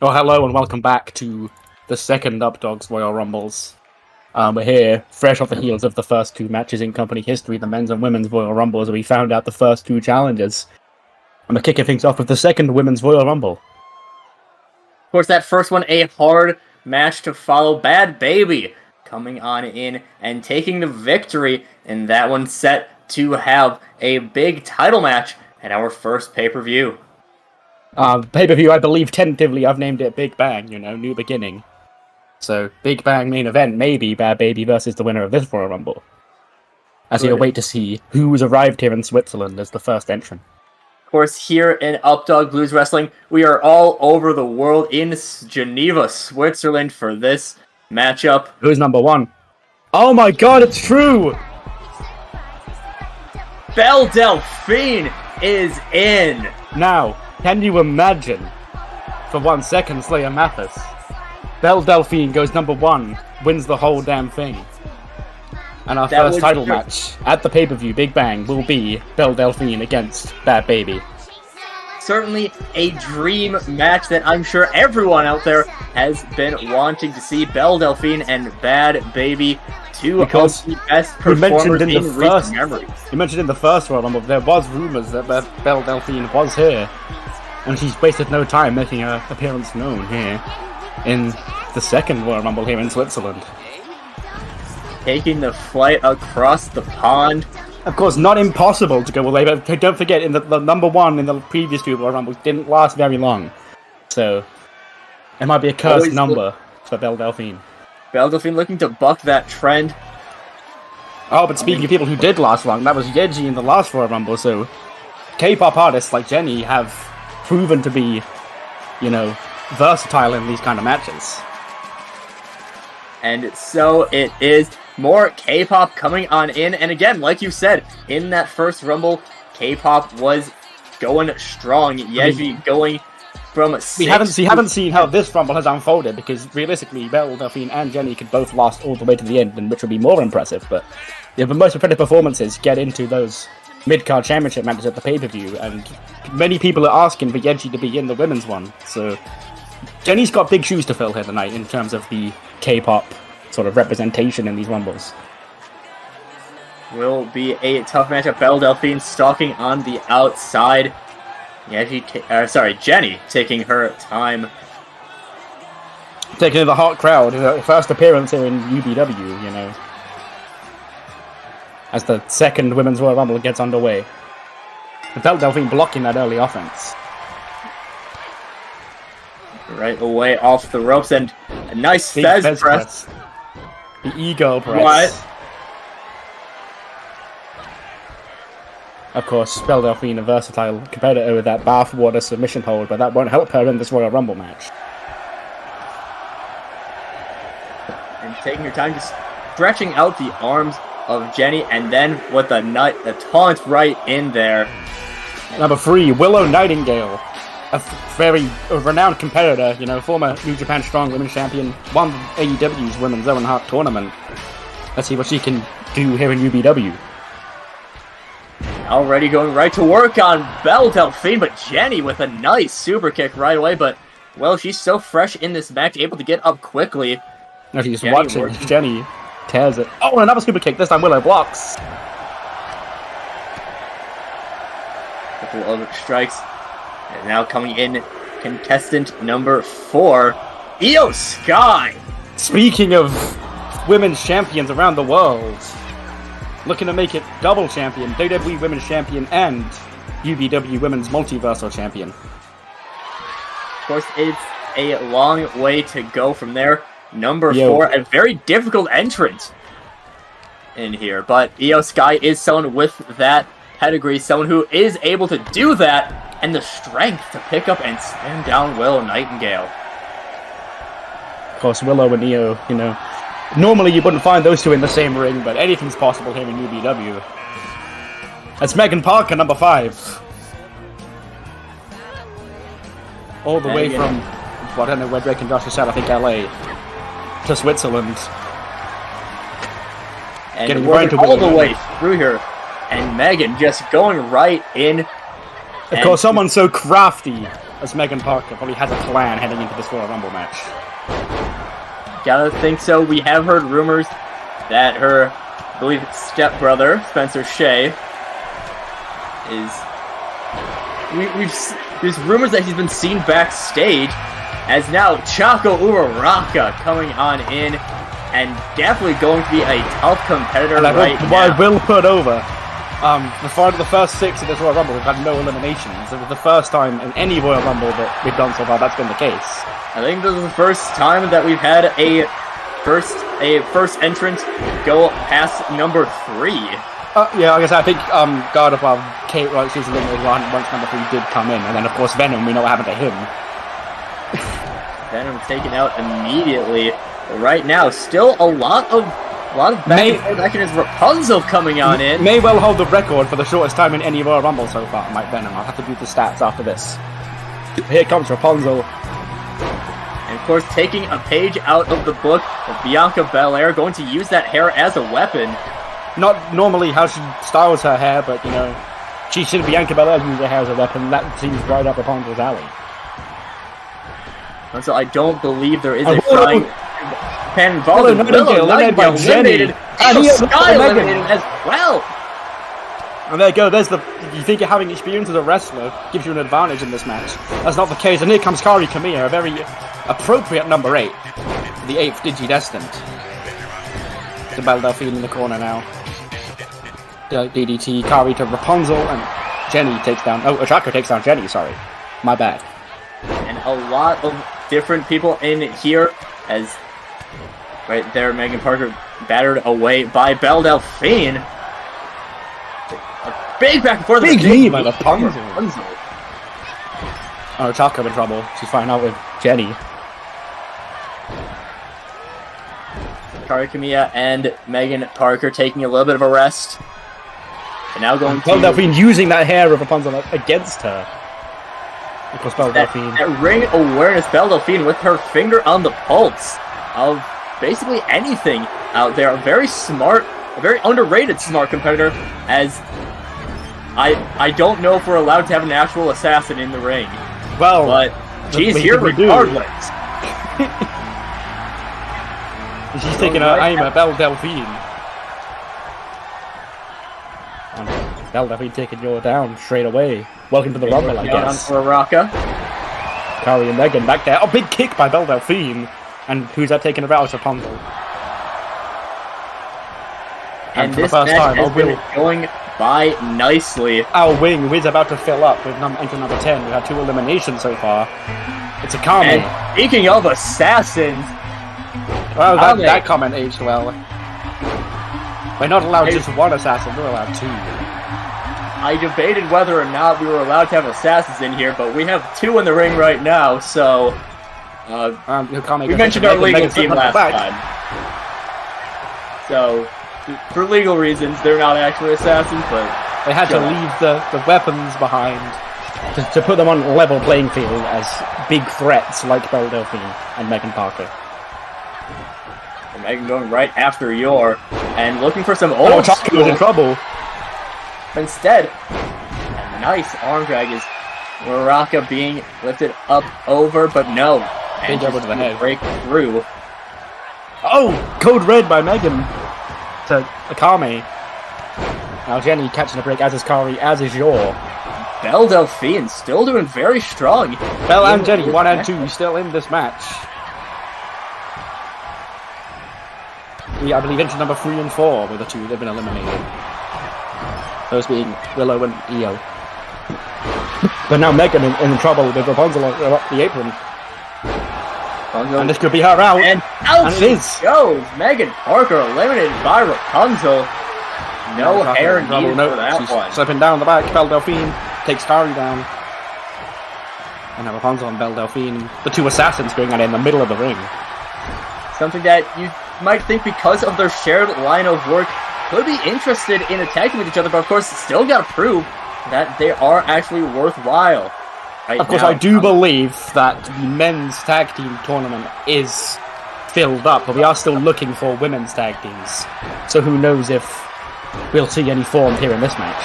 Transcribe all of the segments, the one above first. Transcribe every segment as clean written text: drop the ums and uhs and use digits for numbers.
Oh, hello and welcome back to the second Updog's Royal Rumbles. We're here, fresh off the heels of the first two matches in company history, the men's and women's Royal Rumbles, and we found out the first two challengers. And we're kicking things off with the second women's Royal Rumble. Of course, that first one, a hard match to follow. Bhad Bhabie coming on in and taking the victory, and that one set to have a big title match at our first pay-per-view. Pay-per-view, I believe, tentatively, I've named it Big Bang, new beginning. So, Big Bang main event, maybe Bhad Bhabie versus the winner of this Royal Rumble. As you'll wait to see who's arrived here in Switzerland as the first entrant. Of course, here in Updog Blues Wrestling, we are all over the world in Geneva, Switzerland for this matchup. Who's number one? Oh my god, it's true! Belle Delphine is in! Now, can you imagine, for 1 second, Slayer Mathis? Belle Delphine goes number one, wins the whole damn thing. And our first title match at the pay-per-view, Big Bang, will be Belle Delphine against Bhad Bhabie. Certainly a dream match that I'm sure everyone out there has been wanting to see. Belle Delphine and Bhad Bhabie, two of the best performers in recent memory. You mentioned in the first Royal Rumble, there was rumors that Belle Delphine was here. And she's wasted no time making her appearance known here in the second Royal Rumble here in Switzerland. Taking the flight across the pond. Of course, not impossible to go away, but don't forget, in the number one in the previous two Royal Rumbles didn't last very long. So, it might be a cursed number for Belle Delphine. Belle Delphine looking to buck that trend. Oh, but speaking of people who did last long, that was Yeji in the last Royal Rumble, so K-pop artists like Jenny have proven to be, versatile in these kind of matches. And so it is. More K-pop coming on in, and again, like you said, in that first Rumble, K-pop was going strong. Yeji going from We haven't seen how this Rumble has unfolded, because realistically, Belle Delphine and Jenny could both last all the way to the end, and which would be more impressive, but the most impressive performances get into those mid-card championship matches at the pay-per-view, and many people are asking for Yeji to be in the women's one, so Jenny's got big shoes to fill here tonight in terms of the K-pop sort of representation in these Rumbles. Will be a tough matchup. Belle Delphine stalking on the outside. Jenny taking her time. Taking in the hot crowd, her first appearance here in UBW, as the second Women's Royal Rumble gets underway. Belle Delphine blocking that early offense. Right away off the ropes, and a nice Fez press. The ego press. What? Of course, Belle Delphine, a versatile competitor with that bathwater submission hold, but that won't help her in this Royal Rumble match. And taking her time, just stretching out the arms of Jenny, and then with the taunt right in there. Number 3, Willow Nightingale. A very renowned competitor, former New Japan Strong Women's Champion, won AEW's Women's Owen Hart tournament. Let's see what she can do here in UBW. Already going right to work on Belle Delphine, but Jenny with a nice super kick right away, but, well, she's so fresh in this match, able to get up quickly. Now she's watching. Jenny tears it. Oh, and another super kick, this time Willow blocks. Couple of strikes. And now coming in, contestant number 4, Io Sky. Speaking of women's champions around the world, looking to make it double champion, WWE Women's Champion and UBW Women's Multiversal Champion. Of course, it's a long way to go from there. Number 4, a very difficult entrant in here, but Io Sky is someone with that pedigree, someone who is able to do that, and the strength to pick up and slam down Willow Nightingale. Of course, Willow and Io, normally you wouldn't find those two in the same ring, but anything's possible here in UBW. That's Megan Parker, number 5. All the way from, I don't know where Drake and Josh are at, I think LA, to Switzerland. And getting right all the way through here. And Megan just going right in Of course, someone so crafty as Megan Parker probably has a plan heading into this Royal Rumble match. Gotta think so. We have heard rumors that her, I believe, stepbrother, Spencer Shea, is... There's rumors that he's been seen backstage, as now Choco Uraraka coming on in, and definitely going to be a tough competitor and right now. I will put over, the first 6 of this Royal Rumble, we've had no eliminations. It was the first time in any Royal Rumble that we've done so far that's been the case. I think this is the first time that we've had a first entrant go past number 3. Yeah, I guess I think God above Kate Wright, she's eliminated once number 3 did come in, and then of course Venom, we know what happened to him. Venom taken out immediately. Right now, still a lot of back and forth action as Rapunzel coming on in. May well hold the record for the shortest time in any Royal Rumble so far, Mike Venom. I'll have to do the stats after this. Here comes Rapunzel. And of course, taking a page out of the book of Bianca Belair, going to use that hair as a weapon. Not normally how she styles her hair, but you know, she should Bianca Belair use her hair as a weapon. That seems right up Rapunzel's alley. And so I don't believe there is a frying pan involved. Eliminated by Jenny. And Sky eliminated as well. And there you go. There's the. You think you're having experience as a wrestler gives you an advantage in this match. That's not the case. And here comes Kari Kamiya, a very appropriate number 8, the 8th Digi Destined. The Belle Delphine in the corner now. DDT, Kari to Rapunzel, and Jenny takes down. Oh, Ochako takes down Jenny. Sorry, my bad. And a lot of different people in here, as right there, Megan Parker battered away by Belle Delphine. A big back and forth. Big knee by Rapunzel. Oh, Ochako in trouble. She's fighting out with Jenny. Kari Kamiya and Megan Parker taking a little bit of a rest. And now going Belle Delphine using that hair of Rapunzel against her. Of course, Belle Delphine. That ring awareness, Belle Delphine with her finger on the pulse of basically anything out there. A very smart, a very underrated smart competitor, as I don't know if we're allowed to have an actual assassin in the ring. Well, but she's here regardless. She's taking her aim at Belle Delphine. And Belle Delphine taking you down straight away. Welcome to the Rumble, I guess. On Raka. Kari and Megan back there. Oh, big kick by Belle Delphine. And who's that taking her out? Rapunzel. And for this the first match has been going by nicely. Our wing is about to fill up with entry number 10. We've had 2 eliminations so far. It's a comment. And speaking of assassins, well, that comment aged well. We're not allowed just 1 assassin, we're allowed 2. I debated whether or not we were allowed to have assassins in here, but we have 2 in the ring right now, so... we mentioned our legal team last time. So, for legal reasons, they're not actually assassins, but... They had to leave the weapons behind to put them on a level playing field as big threats like Belle Delphine and Megan Parker. And Megan going right after Yor, and looking for some old school... in trouble. Instead, a nice arm drag is Uraraka being lifted up over, but no. Big over to the head. Break through. Oh! Code red by Megan to Akame. Now Jenny catching a break, as is Kari, as is Yor. Belle Delphine still doing very strong. Belle and Jenny, 1 and 2, still in this match. I believe entry number 3 and 4 were the 2 they've been eliminated. Those being Willow and Io. But now Megan in trouble with Rapunzel up the apron. Rapunzel. And this could be her out. And out and it is. Goes Megan Parker eliminated by Rapunzel. No hair needed for that one. Slipping down the back. Belle Delphine takes Kari down. And now Rapunzel and Belle Delphine, the 2 assassins going at it in the middle of the ring. Something that you might think, because of their shared line of work, could be interested in attacking with each other, but of course still got to prove that they are actually worthwhile. Right of course, I do believe that the men's tag team tournament is filled up, but we are still looking for women's tag teams. So who knows if we'll see any form here in this match.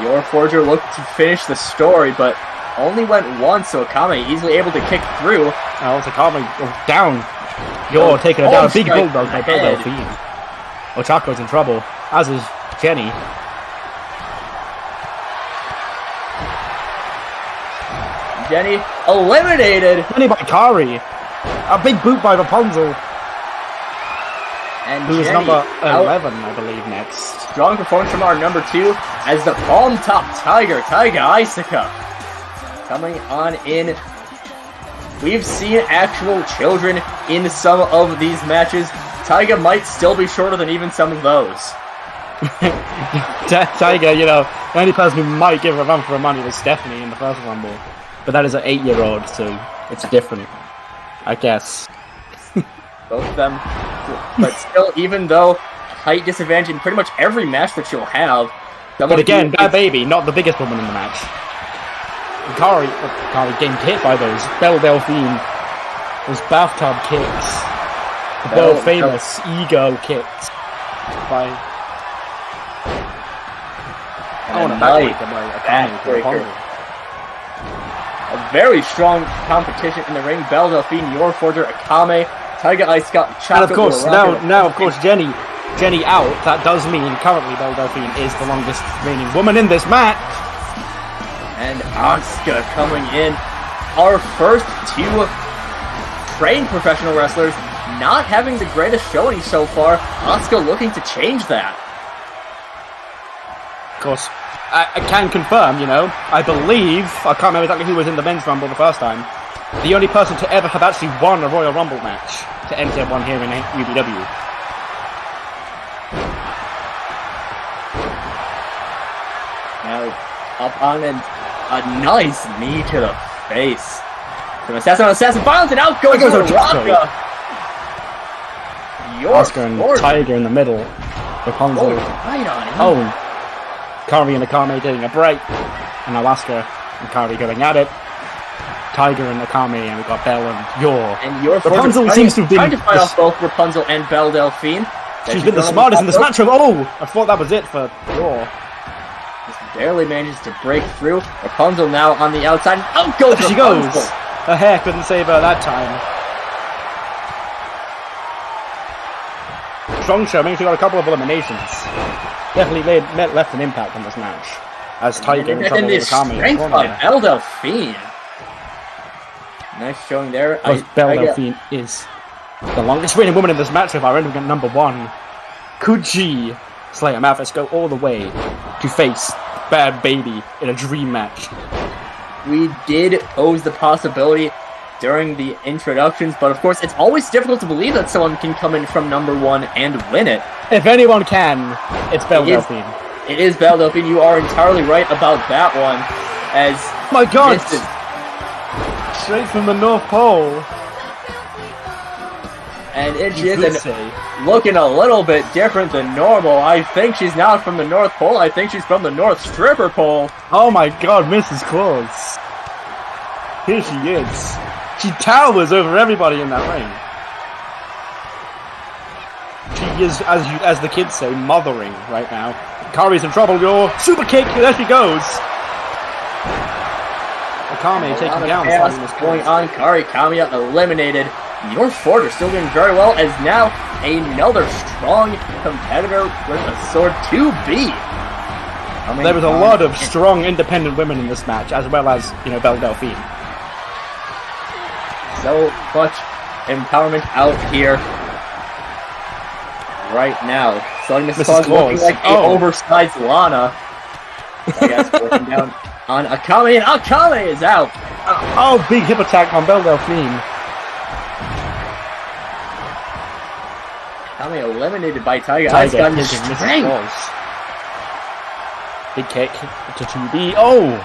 Your Forger looked to finish the story, but only went once, so Akame easily able to kick through. Oh, it's Akame down. You're taking it down. Big bulldog by Delphine. Ochako's in trouble, as is Jenny. Jenny eliminated. Jenny by Kari. A big boot by Rapunzel. And who is Jenny number 11, I believe, next. Strong performance from our number 2 as the palm top Tiger, Taiga Aisaka, coming on in. We've seen actual children in some of these matches. Taiga might still be shorter than even some of those. Taiga, you know, the only person who might give a run for her money was Stephanie in the first Rumble. But that is an 8-year-old, so it's different, I guess. Both of them. But still, even though height disadvantage in pretty much every match that she'll have. But again, Bhad Bhabie, not the biggest woman in the match. Kari getting hit by those Belle Delphine, those bathtub kicks, the world famous ego kicks by. A very strong competition in the ring. Belle Delphine, your forger, Akame, Taiga Aisaka, and of course, now of course, Jenny out. That does mean currently Belle Delphine is the longest reigning woman in this match. And Asuka coming in. Our first 2 trained professional wrestlers not having the greatest showing so far. Asuka looking to change that. Of course, I can confirm, you know, I believe, I can't remember exactly who was in the men's Rumble the first time, the only person to ever have actually won a Royal Rumble match to enter one here in UBW. Now, up on a nice knee to the face. From Assassin violence, and out goes Asuka. Asuka and Tiger in the middle. Rapunzel. Right on him. Oh. Kari and Akame taking a break. And now Asuka and Kari going at it. Tiger and Akame, and we've got Belle and Yor. And Yor Rapunzel seems to have been trying to fight off both Rapunzel and Belle Delphine. She's been the smartest in this match. Oh! I thought that was it for Yor. Just barely manages to break through. Rapunzel now on the outside. Out goes Rapunzel. She goes. Her hair couldn't save her that time. Strong showing. She got a couple of eliminations. Definitely left an impact on this match. As Tiger in trouble with Akame. Strength by Belle Delphine. Nice showing there. Belle Delphine is the longest reigning woman in this match with our ending at number 1. Could she, Slayer Mathis, go all the way to face Bhad Bhabie in a dream match? We did pose the possibility during the introductions, but of course it's always difficult to believe that someone can come in from number 1 and win it. If anyone can, it's Belle Delphine. It is Belle Delphine. You are entirely right about that one. As my God! Straight from the North Pole. And she is looking a little bit different than normal. I think she's not from the North Pole. I think she's from the North Stripper Pole. Oh my God, Mrs. Claus. Here she is. She towers over everybody in that ring. She is, as the kids say, mothering right now. Kari's in trouble, Yor. Super kick, there she goes. Akame taking down. What's going on? Kari Kamiya eliminated. Your Forger still doing very well as now another strong competitor with a sword to beat. There was a lot of strong independent women in this match, as well as, you know, Belle Delphine. So much empowerment out here right now. Starting to start looking like an oversized Lana. I guess working down on Akame, and Akame is out. Oh, big hip attack on Belle Delphine. Akame eliminated by Tiger. Tiger hitting strength. Big kick to 2B. Oh!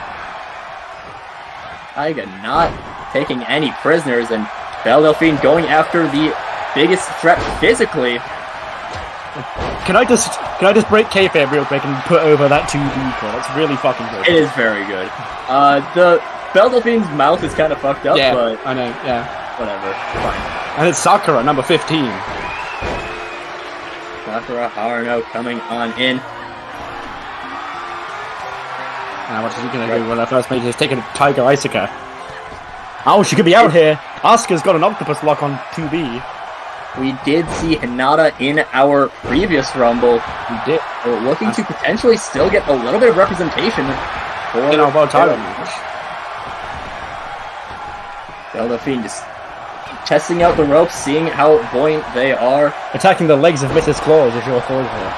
Tiger not taking any prisoners, and Belle Delphine going after the biggest threat physically. Can I just break kayfabe real quick and put over that 2B call? It's really fucking good. It is very good. The Belle Delphine's mouth is kind of fucked up, yeah, but I know, yeah. Whatever, fine. And it's Sakura, number 15. Sakura Haruno coming on in. Now what is she going to do when her first mate is taking Tiger Isuka? Oh, she could be out here. Asuka's got an octopus lock on 2B. We did see Hinata in our previous Rumble. We did. We're looking to potentially still get a little bit of representation for in our world title match. Belle Delphine just testing out the ropes, seeing how buoyant they are. Attacking the legs of Mrs. Claus as your forward here.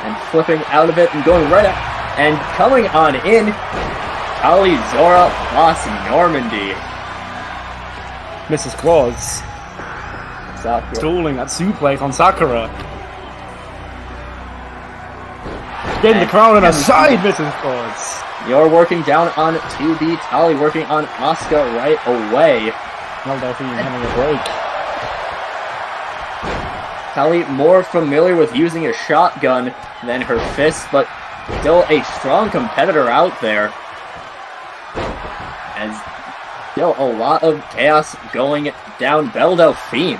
And flipping out of it and going right up. And coming on in, Ali Zora Boss Normandy. Mrs. Claus. Stalling that suplex on Sakura. Getting the crown on her side, Mrs. Claus. You're working down on 2B. Tali working on Asuka right away. Well, Delphine having a break. Tali more familiar with using a shotgun than her fists, but still a strong competitor out there. As still a lot of chaos going down. Belle Delphine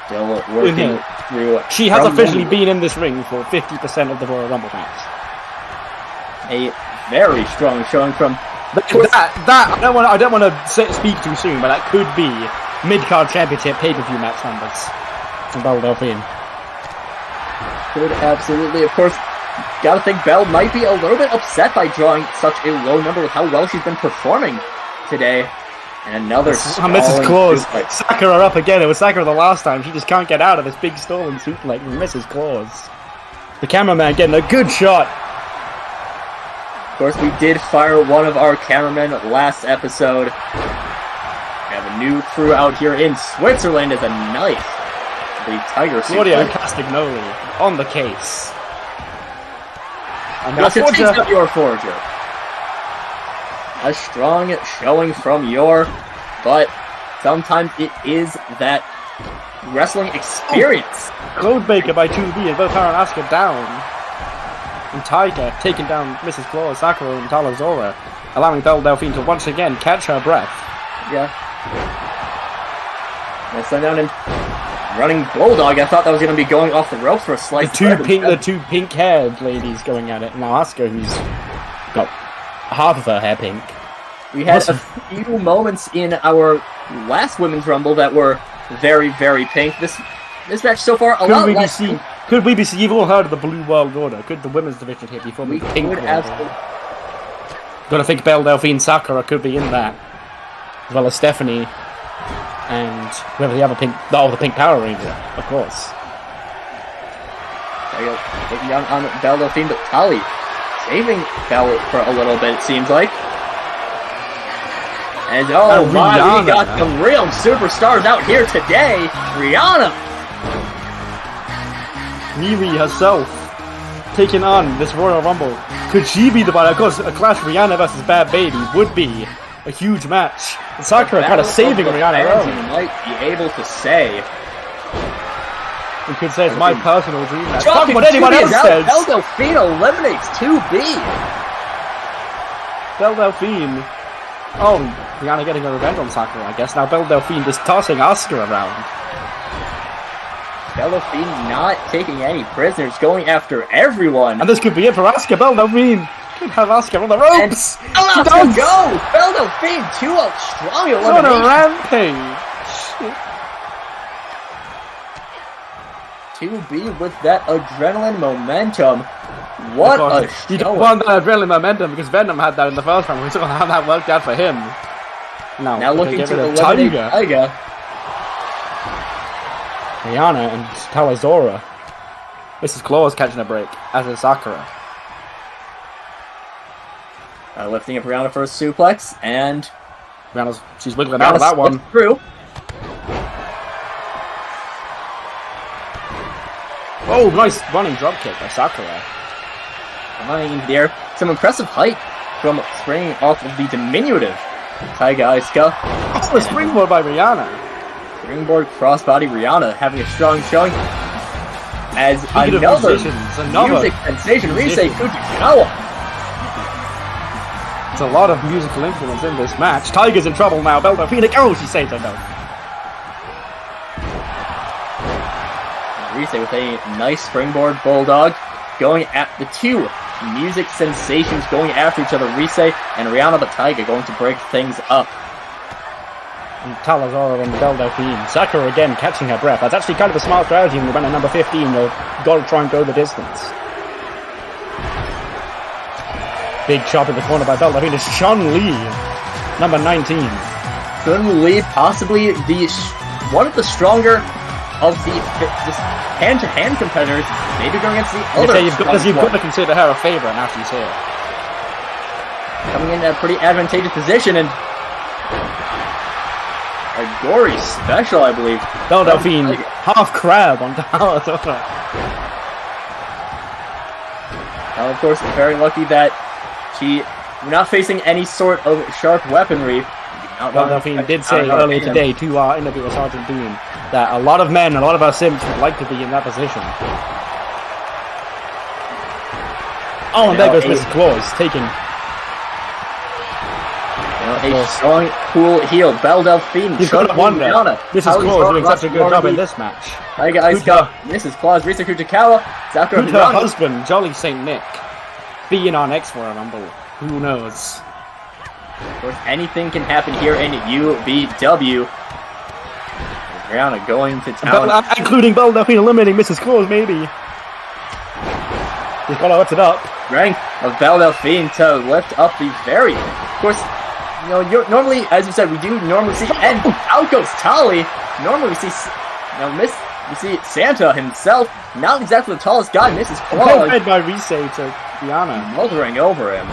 still working through. She has officially been in this ring for 50% of the Royal Rumble match. A very strong showing from that. I don't want to speak too soon, but that could be mid-card championship pay-per-view match numbers from Belle Delphine. Could absolutely, of course. Gotta think Belle might be a little bit upset by drawing such a low number with how well she's been performing today. And another Mrs. Claus. Sakura up again. It was Sakura the last time. She just can't get out of this big stalling suplex with Mrs. Claus. The cameraman getting a good shot. Of course, we did fire one of our cameramen last episode. We have a new crew out here in Switzerland as a knife. The Tiger Claudia Castagnoli on the case. And now takes out your forger. A strong showing from your, but sometimes it is that wrestling experience. Cloudbaker by 2B and both her and Asuka down. And Tiger taking down Mrs. Claus, Sakura, and Talazora, allowing Belle Delphine to once again catch her breath. Yeah. Let's send down and running Bulldog. I thought that was going to be going off the ropes for a slice. The two pink-haired ladies going at it. Now Asuka, who's got half of her hair pink. We had a few moments in our last Women's Rumble that were very, very pink. This match so far a lot less. Could we be seeing? You've all heard of the Blue World Order. Could the women's division here be formed? Pink World Order? Gotta think Belle Delphine Sakura could be in that, as well as Stephanie and whoever the other pink. Oh, the Pink Power Ranger, of course. There you go. Taking down on Belle Delphine, but Tali saving Belle for a little bit, it seems like. And oh my, we got some real superstars out here today. Rihanna! Riri herself taking on this Royal Rumble. Could she be the one? Of course, a clash Rihanna versus Bhad Bhabie would be a huge match. And Sakura kind of saving Rihanna. You might be able to say. We could say it's my personal dream match. Fuck what anyone else says. Belle Delphine eliminates 2B. Belle Delphine. Oh, Rihanna getting a revenge on Sakura, I guess. Now Belle Delphine just tossing Asuka around. Belle Delphine not taking any prisoners, going after everyone. And this could be it for Asuka. Belle Delphine could have Asuka on the ropes. And she does go. Belle Delphine 2-0 strong elimination. What a rampage. 2B with that adrenaline momentum. What a show. You don't want that adrenaline momentum because Venom had that in the first round. We saw how that worked out for him. Now looking to eliminate Tiger. Rihanna and Talazora. Mrs. Claus catching a break, as is Sakura. Lifting up Rihanna for a suplex, and she's wiggling out of that one. Through. Oh, nice running dropkick by Sakura. Behind there, some impressive height from springing off of the diminutive Tiger Asuka. Oh, a springboard by Rihanna. Springboard crossbody Rihanna having a strong showing. As another music sensation, Risei Fujikawa. There's a lot of musical influence in this match. Tiger's in trouble now. Belle Delphine, oh, she saves her no. Risei with a nice springboard bulldog, going at the two music sensations going after each other. Rise and Rihanna but Taiga going to break things up. And Talazar and Belle Delphine. Sakura again catching her breath. That's actually kind of a smart strategy when we went at number 15. You've got to try and go the distance. Big chop in the corner by Belle Delphine. It's Chun-Li, number 19. Chun-Li, possibly one of the stronger of the just hand-to-hand competitors. Maybe going against the other. You've got to consider her a favourite now she's here. Coming in a pretty advantageous position and a gory special, I believe. Belle Delphine, half crab on Talazar. Now, of course, very lucky that she not facing any sort of sharp weaponry. Belle Delphine did say earlier today to our interview with Sergeant Boone that a lot of men, a lot of our simps would like to be in that position. Oh, and there goes Mrs. Claus, taking... A strong, cool heel. Belle Delphine. You've got to wonder. Mrs. Claus doing such a good job in this match. Ice got Mrs. Claus, Risa Kuchikawa, Sakura her husband, Jolly St. Nick, being our next Royal Rumble. Who knows? Of course, anything can happen here in UBW. Rihanna going to town. Including Belle Delphine eliminating Mrs. Claus, maybe. He's got to lift it up. Rank of Belle Delphine to lift up the very... Of course... You know, normally, as you said, we do normally see, and out goes Tali. Normally, we see, we see Santa himself, not exactly the tallest guy, Mrs. Claus. Fed by Rise to Rihanna, mothering over him.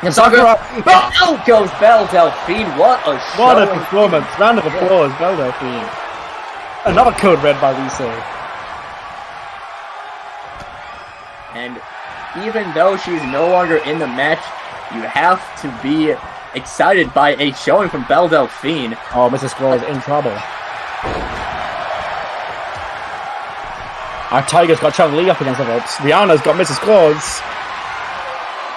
And Sakura, out goes Belle Delphine. What a show! What a performance! Round of applause, Belle Delphine. Another code red by Rise. And even though she's no longer in the match, you have to be excited by a showing from Belle Delphine. Oh, Mrs. Claus in trouble. Our Tiger's got Chun-Li up against the ropes. Rihanna's got Mrs. Claus.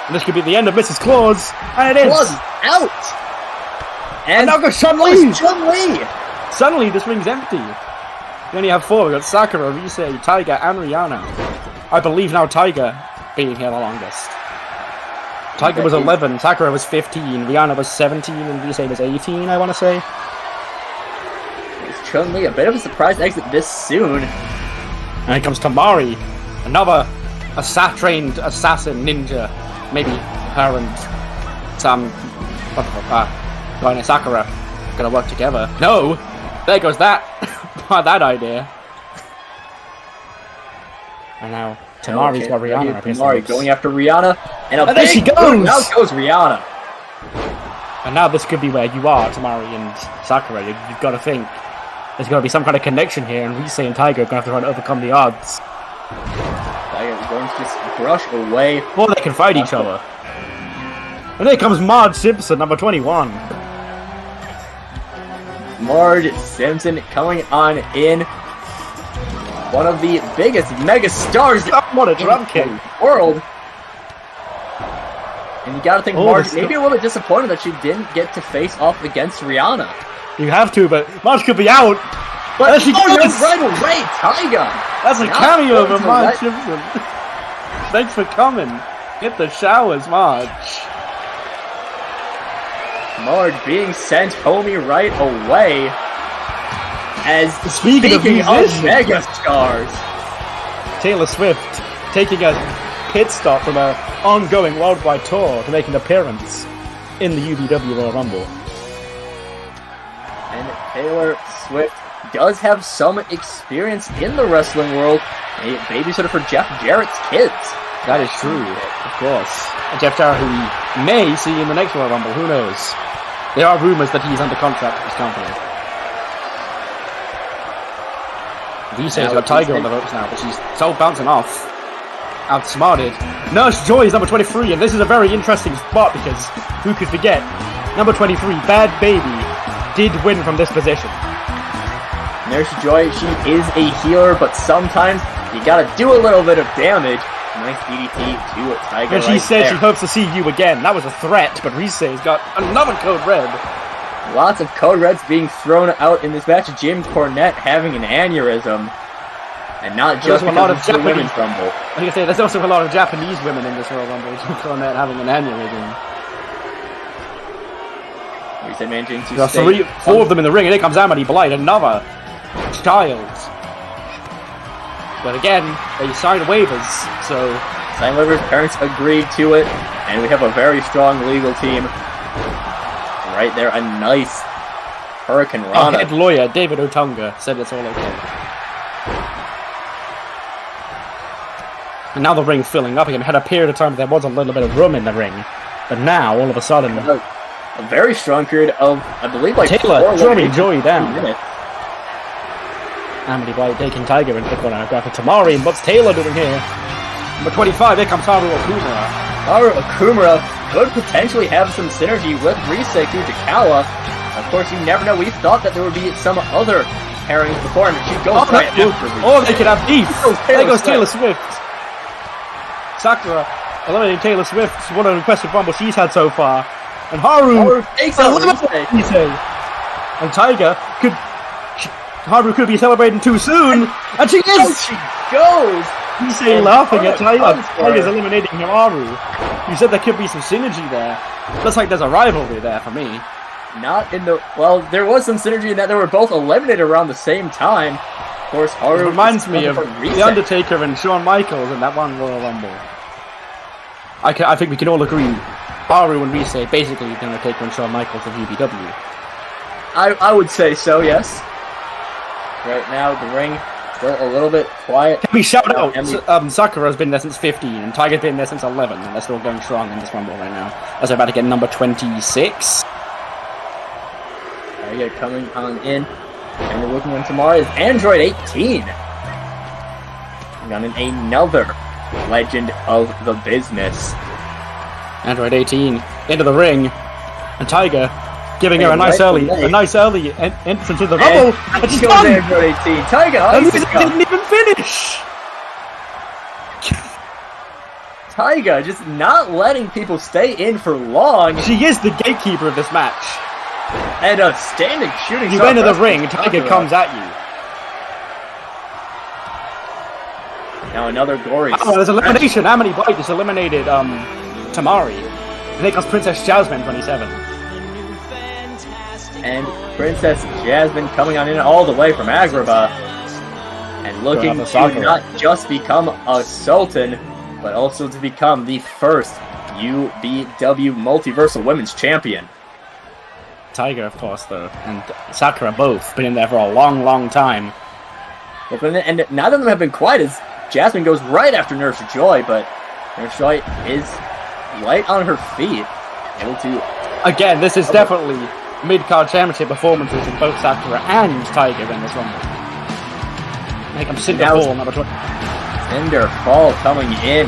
And this could be the end of Mrs. Claus. And it is. Claus out. And now goes Chun-Li. Chun-Li. Suddenly this ring's empty. We only have 4. We've got Sakura, Rise, Tiger, and Rihanna. I believe now Tiger being here the longest. Tiger was 11, Sakura was 15, Rihanna was 17, and Rise was 18, I want to say. It's Chun-Li, a bit of a surprise exit this soon. And here comes Tamari, another trained assassin ninja. Maybe her and some guy named Sakura gonna work together. No! There goes that! that idea. And now Tamari's got Rihanna up his Tamari going after Rihanna, and there she goes! Out goes Rihanna. And now this could be where you are, Tamari and Sakura. You've got to think there's got to be some kind of connection here, and Rise and Tiger are going to have to try and overcome the odds. Tiger's going to just brush away. Before they can fight each other. And there comes Marge Simpson, number 21. Marge Simpson coming on in. One of the biggest mega stars in the world. And you gotta think Marge maybe a little bit disappointed that she didn't get to face off against Rihanna. You have to, but Marge could be out. But she goes right away, Tiger. That's a cameo from Marge Simpson. Thanks for coming. Get the showers, Marge. Marge being sent homie right away. As speaking of mega stars, Taylor Swift taking a pit stop from her ongoing worldwide tour to make an appearance in the UBW Royal Rumble. And Taylor Swift does have some experience in the wrestling world, a babysitter for Jeff Jarrett's kids. That is true, of course. And Jeff Jarrett, who we may see in the next Royal Rumble, who knows? There are rumors that he's under contract with his company. Rise's got Tiger on the ropes now, but she's so bouncing off. Outsmarted. Nurse Joy is number 23, and this is a very interesting spot because who could forget? Number 23, Bhad Bhabie, did win from this position. Nurse Joy, she is a healer, but sometimes you gotta do a little bit of damage. Nice DDT to Tiger. And she said she hopes to see you again. That was a threat, but Rise's got another code red. Lots of code reds being thrown out in this match. Jim Cornette having an aneurysm. And not just a lot of the women's Rumble. Like I say, there's also a lot of Japanese women in this Royal Rumble. Cornette having an aneurysm. We said managing to there are 4 of them in the ring, and here comes Amity Blight, another child. But again, they signed waivers, so... Signed waivers, parents agreed to it, and we have a very strong legal team. Right there, a nice Hurricane Rana. Head lawyer, David Otunga, said it's all okay. And now the ring's filling up again. Had a period of time there was a little bit of room in the ring, but now, all of a sudden... A very strong period of, I believe, like Taylor drumming Joey down. Minutes. Amity Blight taking Tiger into the corner. Grab for Tamari, and what's Taylor doing here? Number 25, here comes Haru Okumura. Haru Okumura could potentially have some synergy with Risei Fujikawa. Of course, you never know. We thought that there would be some other pairings before, and she goes right after Risei. Oh, they could have beef. There goes Taylor Swift. Sakura eliminating Taylor Swift. What an impressive rumble she's had so far. And Haru takes out Risei. And Tiger could... Haru could be celebrating too soon. And she is! Oh, she goes! Risei laughing at Tiger. Tiger's eliminating Haru. You said there could be some synergy there. Looks like there's a rivalry there for me. Not in the... Well, there was some synergy in that they were both eliminated around the same time. Of course, Haru... It reminds me of The Undertaker and Shawn Michaels in that one Royal Rumble. I think we can all agree Haru and Risei basically The Undertaker and Shawn Michaels of UBW. I would say so, yes. Right now, the ring still a little bit quiet. Can we shout out? Sakura's been there since 15, and Tiger's been there since 11, and they're still going strong in this Rumble right now. As they're about to get number 26. There you go, coming on in. And we're looking on tomorrow is Android 18. Got in another legend of the business. Android 18 into the ring, and Tiger giving her a nice early entrance into the Rumble. And she's done. Android 18. Tiger didn't even finish. Tiger just not letting people stay in for long. She is the gatekeeper of this match. And a standing shooting. You enter the ring, Tiger comes at you. Now another gory. Oh, there's elimination. Amity Blight just eliminated Tamari. I think it was Princess Jasmine 27. And Princess Jasmine coming on in all the way from Agrabah. And looking to not just become a Sultan, but also to become the first UBW Multiversal Women's Champion. Tiger, of course, though, and Sakura both been in there for a long, long time. And neither of them have been quiet as Jasmine goes right after Nurse Joy, but Nurse Joy is light on her feet, able to... Again, this is definitely mid-card championship performances in both Sakura and Tiger in this Rumble. Make them Cinder Fall, number 20. Cinder Fall coming in.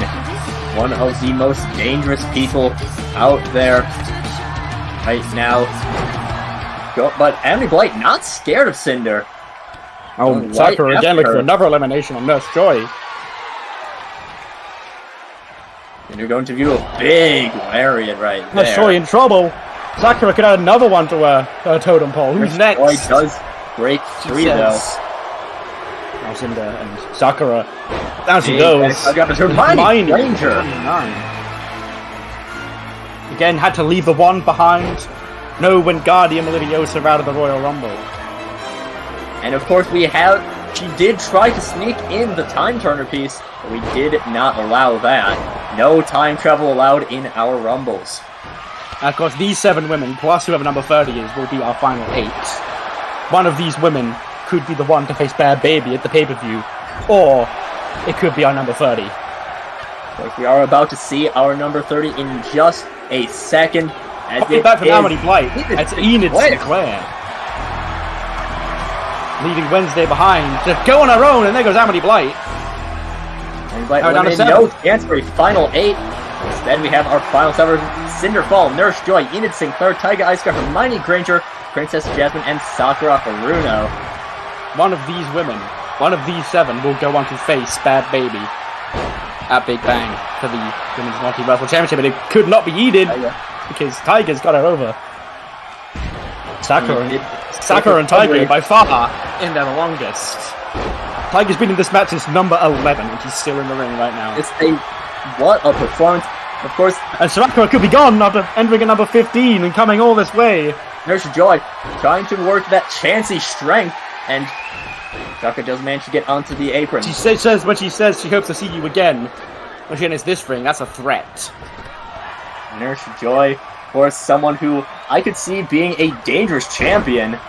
One of the most dangerous people out there right now. But Amity Blight not scared of Cinder. Oh, Sakura again looking for another elimination on Nurse Joy. And you're going to view a big lariat right there. Nurse Joy in trouble. Sakura could add another one to her totem pole. Who's next? Joy does break free though. Now Cinder and Sakura. Down she goes. Hermione Ranger. Again, had to leave the one behind. No Wingardium Leviosa out of the Royal Rumble. And of course she did try to sneak in the time turner piece, but we did not allow that. No time travel allowed in our Rumbles. And of course, these 7 women, plus whoever number 30 is, will be our final 8. One of these women could be the one to face Bhad Bhabie at the pay-per-view, or it could be our number 30. Of course, we are about to see our number 30 in just a second. Back from Amity Blight. That's Enid Sinclair. Leaving Wednesday behind. Just go on her own, and there goes Amity Blight. Amity Blight no chance for a final 8. Instead, we have our final 7. Cinderfall, Nurse Joy, Enid Sinclair, Taiga Asuka, Hermione Granger, Princess Jasmine, and Sakura Haruno. One of these women, one of these 7 will go on to face Bhad Bhabie at Big Bang for the Women's Multiversal Championship, and it could not be Enid because Tiger's got her over. Sakura and Tiger by far in there the longest. Tiger's been in this match since number 11, and she's still in the ring right now. What a performance. Of course, and Sakura could be gone after entering at number 15 and coming all this way. Nurse Joy trying to work that chancy strength, and Sakura does manage to get onto the apron. She says when she says she hopes to see you again when she enters this ring, that's a threat. Nurse Joy, of course, someone who I could see being a dangerous champion.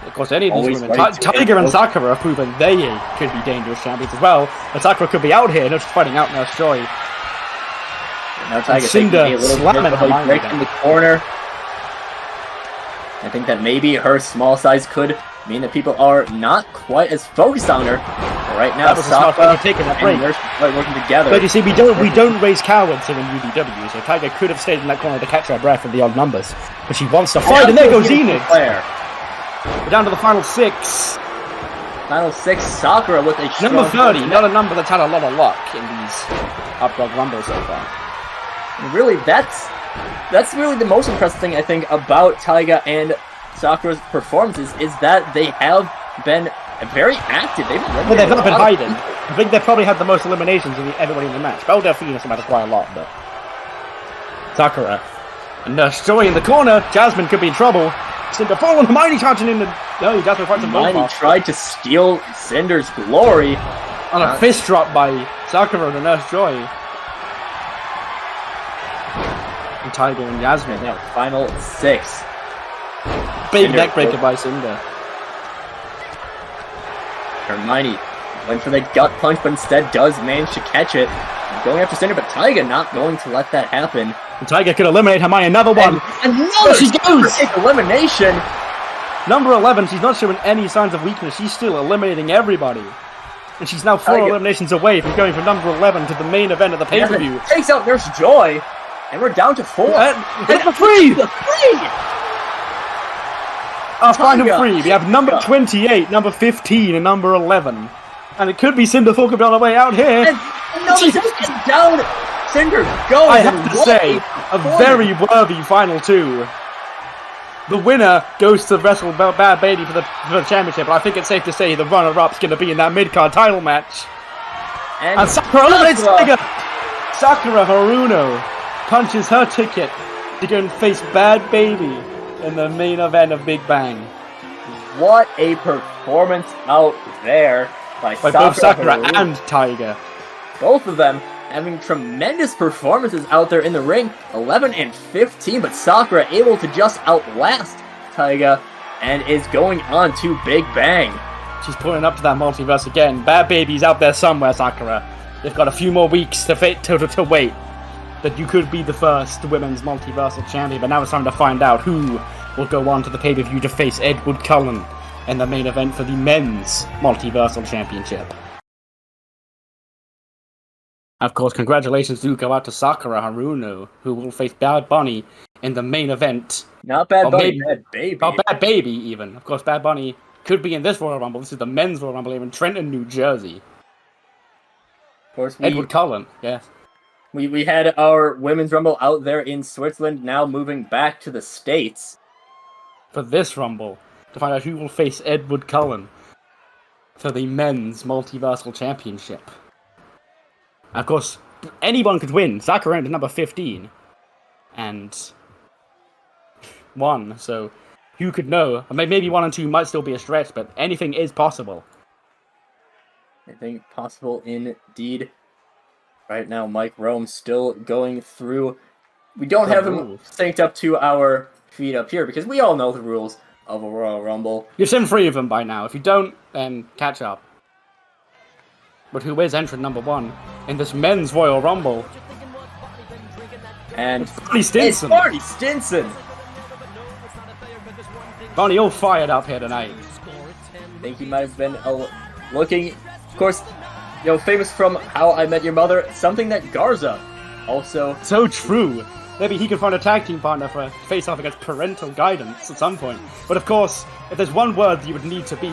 Of course, any of these women, Tiger and Sakura have proven they could be dangerous champions as well. But Sakura could be out here, not just fighting out Nurse Joy. Now Tiger Cinder a little slamming her break in the corner. I think that maybe her small size could mean that people are not quite as focused on her. But right now, Sakura and Nurse Joy working together. But you see, we don't raise cowards here in UDW, so Tiger could have stayed in that corner to catch her breath in the odd numbers. But she wants to fight, and there goes Enid. We're down to the final 6. Final 6, Sakura with a strong number 30, not a number that's had a lot of luck in these Updog Rumbles so far. And really, that's really the most impressive thing, I think, about Taiga and Sakura's performances, is that they have been very active. They've not been hiding. I think they've probably had the most eliminations of everybody in the match. Belle Delphine has had quite a lot, but Sakura and Nurse Joy in the corner. Jasmine could be in trouble. Cinder falling, Hermione charging in the... No, Jasmine fights him both. Hermione tried to steal Cinder's glory. On a fist drop by Sakura and Nurse Joy. And Tiger and Jasmine. Now, final 6. Big neck breaker by Cinder. Hermione went for the gut punch, but instead does manage to catch it. Going after Cinder, but Taiga not going to let that happen. And Taiga could eliminate Hermione. Another one. Another she goes. Elimination. Number 11. She's not showing any signs of weakness. She's still eliminating everybody. And she's now 4 eliminations away from going from number 11 to the main event of the pay-per-view. Takes out Nurse Joy. And we're down to 4. Number 3. Our final 3. We have number 28, number 15, and number 11. And it could be Cinder Falcon on the way out here. And she's down. Cinder goes. I have to say, a very worthy final 2. The winner goes to wrestle Bhad Bhabie for the championship, but I think it's safe to say the runner-up's going to be in that mid-card title match. And Sakura eliminates Tiger. Sakura Haruno punches her ticket to go and face Bhad Bhabie in the main event of Big Bang. What a performance out there by both Sakura and Tiger. Both of them having tremendous performances out there in the ring, 11 and 15, but Sakura able to just outlast Taiga and is going on to Big Bang. She's pulling up to that multiverse again. Bhad Bhabie's out there somewhere, Sakura. They've got a few more weeks to wait. That you could be the first women's multiversal champion, but now it's time to find out who will go on to the pay-per-view to face Edward Cullen in the main event for the men's multiversal championship. Of course, congratulations do go out to Sakura Haruno, who will face Bad Bunny in the main event. Not Bad Bunny, Bhad Bhabie. Oh, Bhad Bhabie, even. Of course, Bad Bunny could be in this Royal Rumble. This is the men's Royal Rumble here in Trenton, New Jersey. Of course, Edward Cullen, yes. We had our women's Rumble out there in Switzerland, now moving back to the States. For this Rumble, to find out who will face Edward Cullen for the men's multiversal championship. Of course, anyone could win. Sakura entered number 15. And 1, so who could know? Maybe 1 and 2 might still be a stretch, but anything is possible. I think possible indeed. Right now, Mike Rome still going through. We don't have him synced up to our feed up here because we all know the rules of a Royal Rumble. You've seen 3 of them by now. If you don't, then catch up. But who is entrant number 1 in this men's Royal Rumble? And it's Barney Stinson. It's Barney Stinson. Barney all fired up here tonight. I think he might have been looking, of course, famous from How I Met Your Mother, something that Garza also... So true. Maybe he could find a tag team partner for face-off against Parental Guidance at some point. But of course, if there's one word you would need to be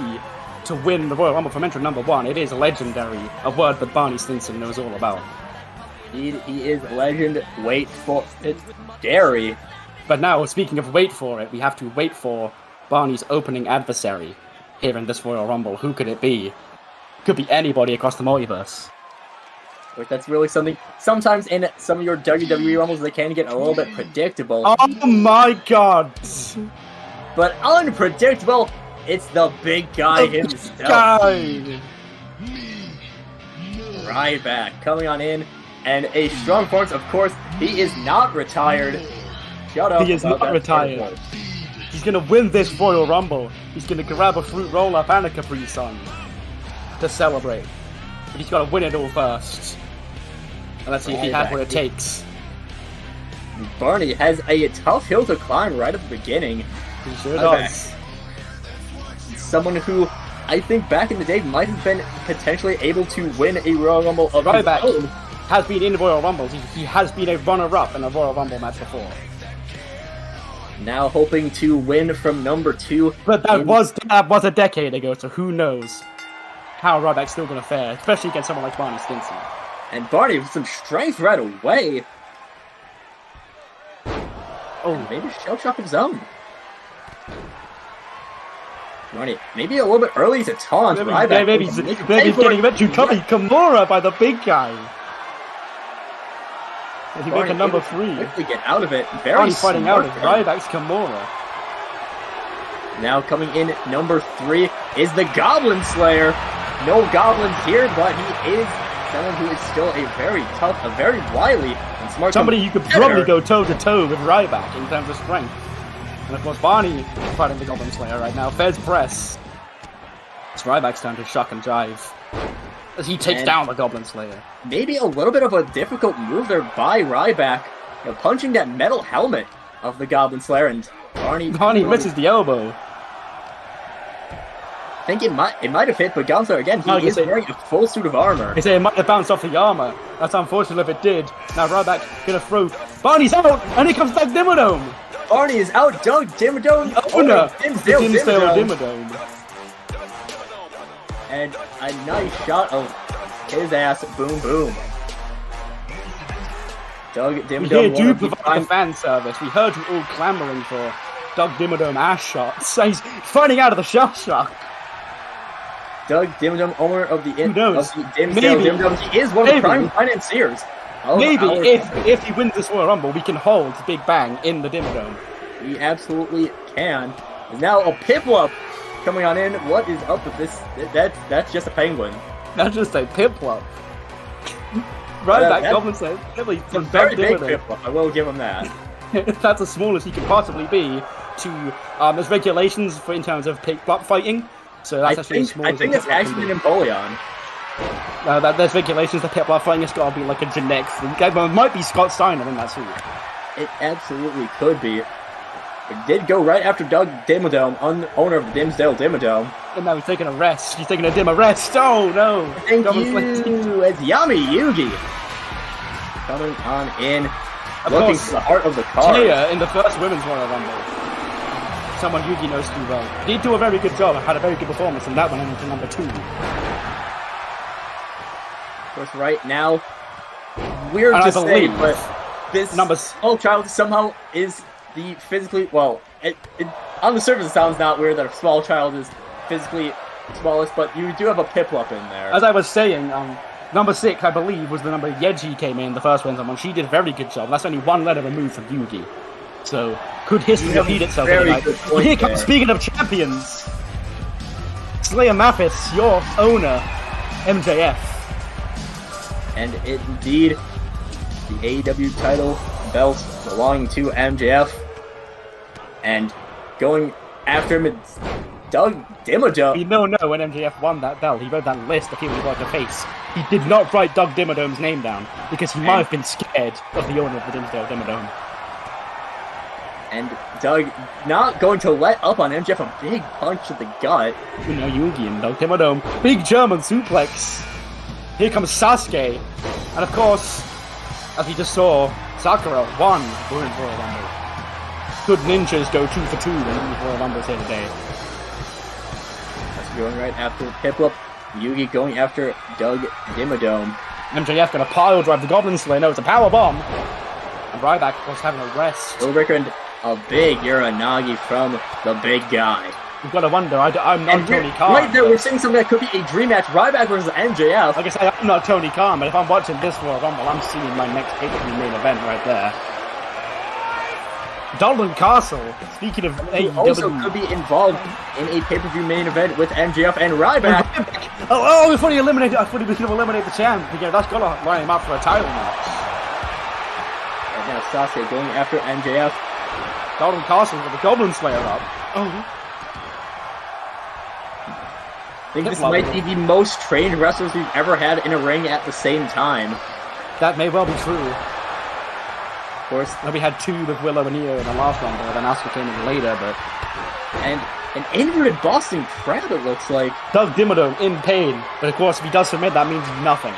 to win the Royal Rumble from entrant number 1, it is legendary. A word that Barney Stinson knows all about. He is legend. Wait for it. Dairy. But now, speaking of wait for it, we have to wait for Barney's opening adversary here in this Royal Rumble. Who could it be? Could be anybody across the multiverse. But that's really something. Sometimes in some of your WWE Rumbles, they can get a little bit predictable. Oh my god! But unpredictable, it's the big guy himself. Guy. Ryback coming on in, and a strong performance, of course. He is not retired. Shut up. He is not retired. He's gonna win this Royal Rumble. He's gonna grab a fruit roll-up and a Capri Sun to celebrate. But he's gotta win it all first. And let's see if he has what it takes. Barney has a tough hill to climb right at the beginning. He sure does. Someone who I think back in the day might have been potentially able to win a Royal Rumble of Ryback his own. has been in Royal Rumbles. He has been a runner-up in a Royal Rumble match before. Now hoping to win from number 2. But that was a decade ago, so who knows how Ryback's still gonna fare, especially against someone like Barney Stinson. And Barney with some strength right away. Oh, maybe shell shock of his own. Barney, maybe a little bit early to taunt Ryback. Maybe he's getting eventually copied Kimura by the big guy. He make a number 3. Quickly get out of it. Very fighting out of Ryback's Kimura. Now coming in number 3 is the Goblin Slayer. No goblins here, but he is someone who is still a very tough, a very wily and smart somebody who could probably go toe-to-toe with Ryback in terms of strength. And of course, Barney fighting the Goblin Slayer right now. Fez press. It's Ryback's turn to shock and jive as he takes down the Goblin Slayer. Maybe a little bit of a difficult move there by Ryback, punching that metal helmet of the Goblin Slayer, and Barney misses the elbow. I think it might have hit, but Goblin Slayer again, he is wearing a full suit of armor. They say it might have bounced off the armor. That's unfortunate if it did. Now Ryback gonna throw. Barney's out, and here comes Doug Dimmadome. Barney is out. Doug Dimmadome. Owner Dimsdale Dimmadome. And a nice shot of his ass. Boom, boom. Doug Dimmadome. We do provide the fan service. We heard you all clamoring for Doug Dimmadome ass shots. So he's fighting out of the shell shock. Doug Dimmadome, owner of the Maybe. Dimmadome. He is one of the prime financiers. Maybe if he wins this Royal Rumble, we can hold Big Bang in the Dimmadome. We absolutely can. And now a Piplup coming on in. What is up with this? That's just a penguin. That's just a Piplup. Ryback Goblin says, it's a very big Piplup. I will give him that. That's as small as he can possibly be. There's regulations in terms of Piplup fighting. So that's actually as small as I think it's actually an Empoleon. There's regulations that Piplup fighting has got to be like a genetic thing. It might be Scott Steiner in that suit. It absolutely could be. It did go right after Doug Dimmadome, owner of the Dimsdale Dimmadome. And now he's taking a rest. He's taking a dim rest. Oh no! Thank you. It's Yami Yugi coming on in, looking to the heart of the card. Taya in the first Women's Royal Rumble. Someone Yugi knows to do well. He did do a very good job. Had a very good performance, and that went into number 2. Of course, right now, weird to say, but this small child somehow is the physically on the surface it sounds not weird that a small child is physically smallest, but you do have a Piplup in there. As I was saying, number 6, I believe, was the number Yeji came in the first one. She did a very good job. That's only one letter removed from Yugi. So, could history repeat itself? Here comes, speaking of champions, Slayer Mathis, your owner, MJF. And indeed, the AEW title belt belonging to MJF. And going after him, it's Doug Dimmadome. We know when MJF won that belt, he wrote that list of people he wanted to face. He did not write Doug Dimmadome's name down, because he might have been scared of the owner of the Dimsdale Dimmadome. And Doug not going to let up on MJF, a big punch to the gut. Yugi and Doug Dimmadome. Big German suplex. Here comes Sasuke. And of course, as we just saw, Sakura won Women's Royal Rumble. Good ninjas go 2 for 2 in Women's Royal Rumbles here today. That's going right after Piplup. Yugi going after Doug Dimmadome. MJF gonna pile drive the Goblin Slayer. No, it's a power bomb. And Ryback, of course, having a rest. Willbreaker and a big Uranagi from the big guy. You've got to wonder. I'm not Tony Khan. Right there, we're seeing something that could be a dream match. Ryback versus MJF. Like I say, I'm not Tony Khan, but if I'm watching this Royal Rumble, I'm seeing my next pay-per-view main event right there. Dalton Castle, speaking of AEW, also could be involved in a pay-per-view main event with MJF and Ryback. Oh, before he eliminated, I thought he was going to eliminate the champ. Because that's got to line him up for a title match. Right now, Sasuke going after MJF. Dalton Castle with the Goblin Slayer up. Oh. I think this might be the most trained wrestlers we've ever had in a ring at the same time. That may well be true. Of course, we had 2 with Willow and Io in the last one, but then Asuka came in later. But and an inverted Boston Crab, it looks like. Doug Dimmadome in pain, but of course, if he does submit, that means nothing.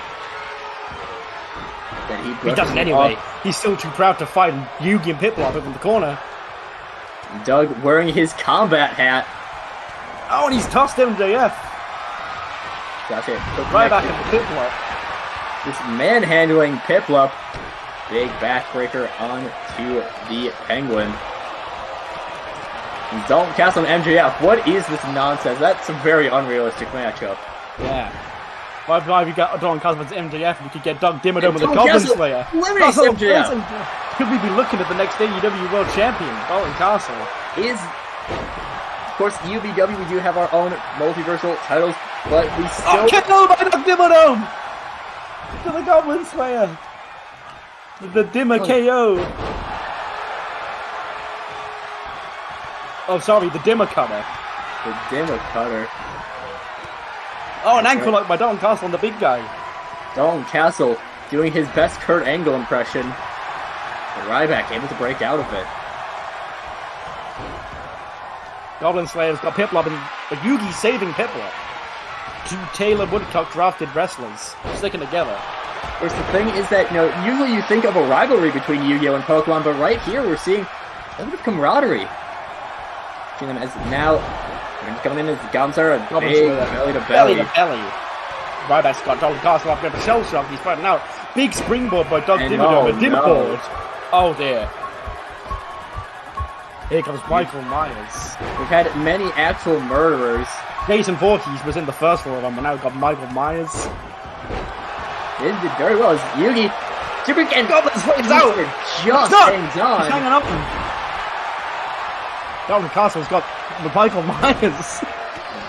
Then he doesn't anyway. He's still too proud to fight Yugi and Pitbull up in the corner. Doug wearing his combat hat. Oh, and he's tossed MJF. That's it. Right back at the Pitbull. Just manhandling Pitbull. Big backbreaker onto the Penguin. And Dalton Castle and MJF. What is this nonsense? That's a very unrealistic matchup. Yeah. Why have you got Dalton Castle versus MJF and you could get Doug Dimmadome with the Goblin Slayer? Eliminates MJF. Could we be looking at the next AEW World Champion, Dalton Castle? Of course, UBW, we do have our own multiversal titles, but we still... KO by Doug Dimmadome! To the Goblin Slayer! The Dimmer KO! Oh, sorry, the Dimmer Cutter. The Dimmer Cutter. Oh, an ankle lock by Dalton Castle on the big guy. Dalton Castle doing his best Kurt Angle impression. But Ryback able to break out of it. Goblin Slayer's got Piplup, but Yugi saving Piplup. 2 Taylor Woodcock drafted wrestlers sticking together. Of course, the thing is that, usually you think of a rivalry between Yu-Gi-Oh! And Pokemon, but right here we're seeing a little bit of camaraderie. Seeing them as now, coming in as Gonzer, a big belly to belly. Ryback's got Dalton Castle up there for shell shock. He's fighting out. Big springboard by Doug Dimmadome. A Dimmerboard. Oh dear. Here comes Michael Myers. We've had many actual murderers. Jason Voorhees was in the first one of them, but now we've got Michael Myers. He did very well as Yugi. Super and Goblin's out! Just hangs on. He's hanging up. Dalton Castle's got Michael Myers.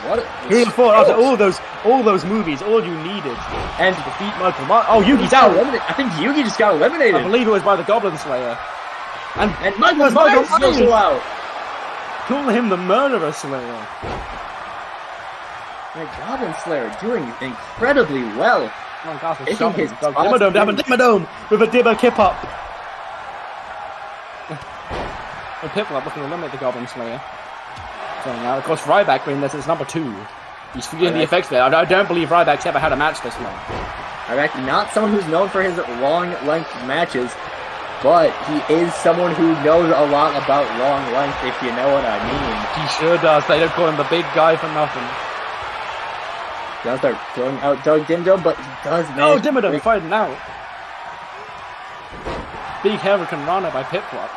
What? Who thought after all those movies, all you needed and to defeat Michael Myers? Oh, Yugi's out. I think Yugi just got eliminated. I believe it was by the Goblin Slayer. And Michael Myers is also out. Call him the Murderer Slayer. The Goblin Slayer doing incredibly well. Taking his Dimmadome down, Dimmadome with a Dimmer kip up. And Piplup looking to eliminate the Goblin Slayer. So now, of course, Ryback being this is number 2. He's feeling the effects there. I don't believe Ryback's ever had a match this long. Ryback, not someone who's known for his long length matches, but he is someone who knows a lot about long length, if you know what I mean. He sure does. They don't call him the big guy for nothing. He'll start throwing out Doug Dimmadome, but he does know. Oh, Dimmadome fighting out. Big Hurricane Rana by Piplup.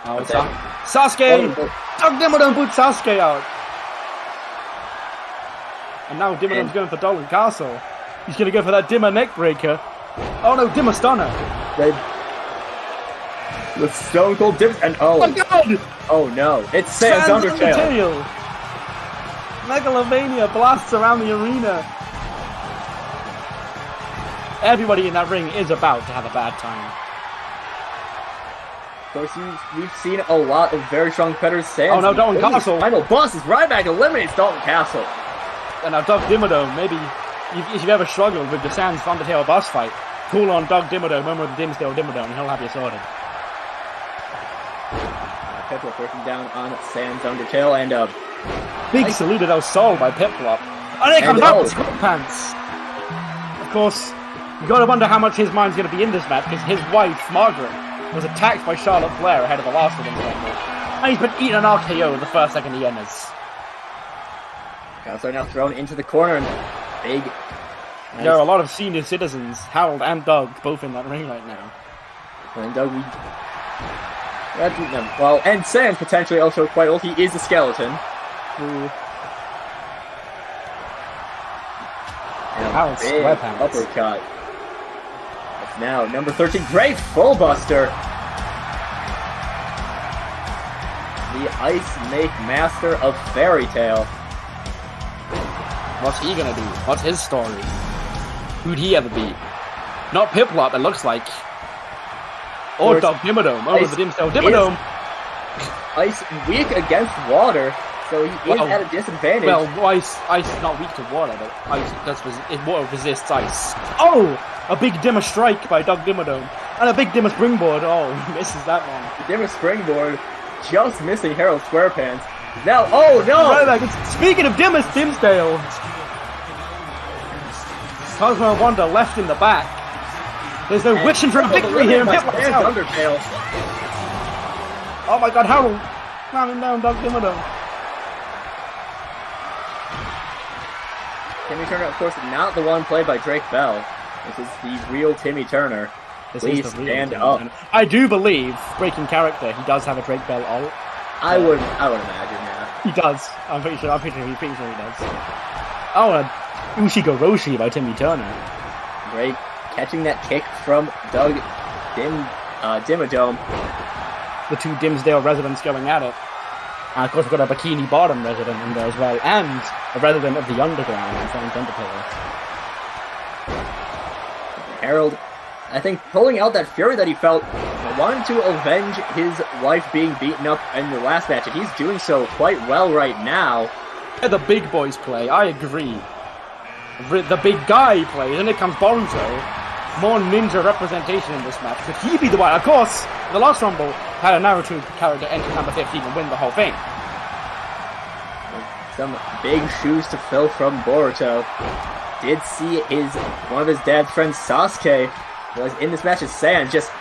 Oh, Sasuke! Doug Dimmadome put Sasuke out. And now Dimmadome's going for Dalton Castle. He's going to go for that Dimmer neckbreaker. Oh no, Dimmer stunner. The Stone Cold Dimmer, and oh my God! Oh no, it's Sam's Undertale. Megalovania blasts around the arena. Everybody in that ring is about to have a bad time. Of course, we've seen a lot of very strong competitors. Oh no, Dalton Castle. Final boss is Ryback eliminates Dalton Castle. And now Doug Dimmadome, maybe if you've ever struggled with the Sans Undertale boss fight, call on Doug Dimmadome, remember the Dimsdale Dimmadome, and he'll have you sorted. Piplup working down on Sans Undertale, and big salute to El Sol by Piplup. And here comes out with Pants. Of course, you gotta wonder how much his mind's gonna be in this match, because his wife, Margaret, was attacked by Charlotte Flair ahead of the last Women's Rumble. And he's been eating an RKO the first second he enters. Guys are now thrown into the corner, and big... There are a lot of senior citizens, Harold and Doug, both in that ring right now. And Doug, Well, and Sans potentially also quite old. He is a skeleton. Ooh. And a big uppercut. That's now number 13, Great Fullbuster. The Ice Make Master of Fairy Tale. What's he gonna do? What's his story? Who'd he ever beat? Not Piplup, it looks like. Or Dog Dimmadome. Oh, the Dimsdale Dimmadome. Ice weak against water, so he is at a disadvantage. Well, ice is not weak to water, but ice water resists ice. Oh! A big Dimmer strike by Dog Dimmadome. And a big Dimmer springboard. Oh, he misses that one. The Dimmer springboard just missing Harold Squarepants. Now, oh no! Right back. Speaking of Dimsdale. Cosmo Wanda left in the back. There's no wishing for a victory here. Undertale. Oh my god, Harold! Climbing down Dog Dimmadome. Timmy Turner, of course, not the one played by Drake Bell. This is the real Timmy Turner. Please stand up. I do believe, breaking character, he does have a Drake Bell ult. I would imagine, yeah. He does. I'm pretty sure he does. Oh, and Ushigo Roshi by Timmy Turner. Great. Catching that kick from Doug Dimmadome. The two Dimsdale residents going at it. And of course we've got a Bikini Bottom resident in there as well, and a resident of the Underground, Frank Undertaker. Harold, I think, pulling out that fury that he felt, wanted to avenge his wife being beaten up in the last match, and he's doing so quite well right now. Yeah, the big boys play, I agree. The big guy plays, and it comes Boruto. More ninja representation in this match. Could he be the one? Of course, the last Rumble had a Naruto character enter number 15 and win the whole thing. Some big shoes to fill from Boruto. Did see one of his dad's friends, Sasuke, was in this match as Sans, just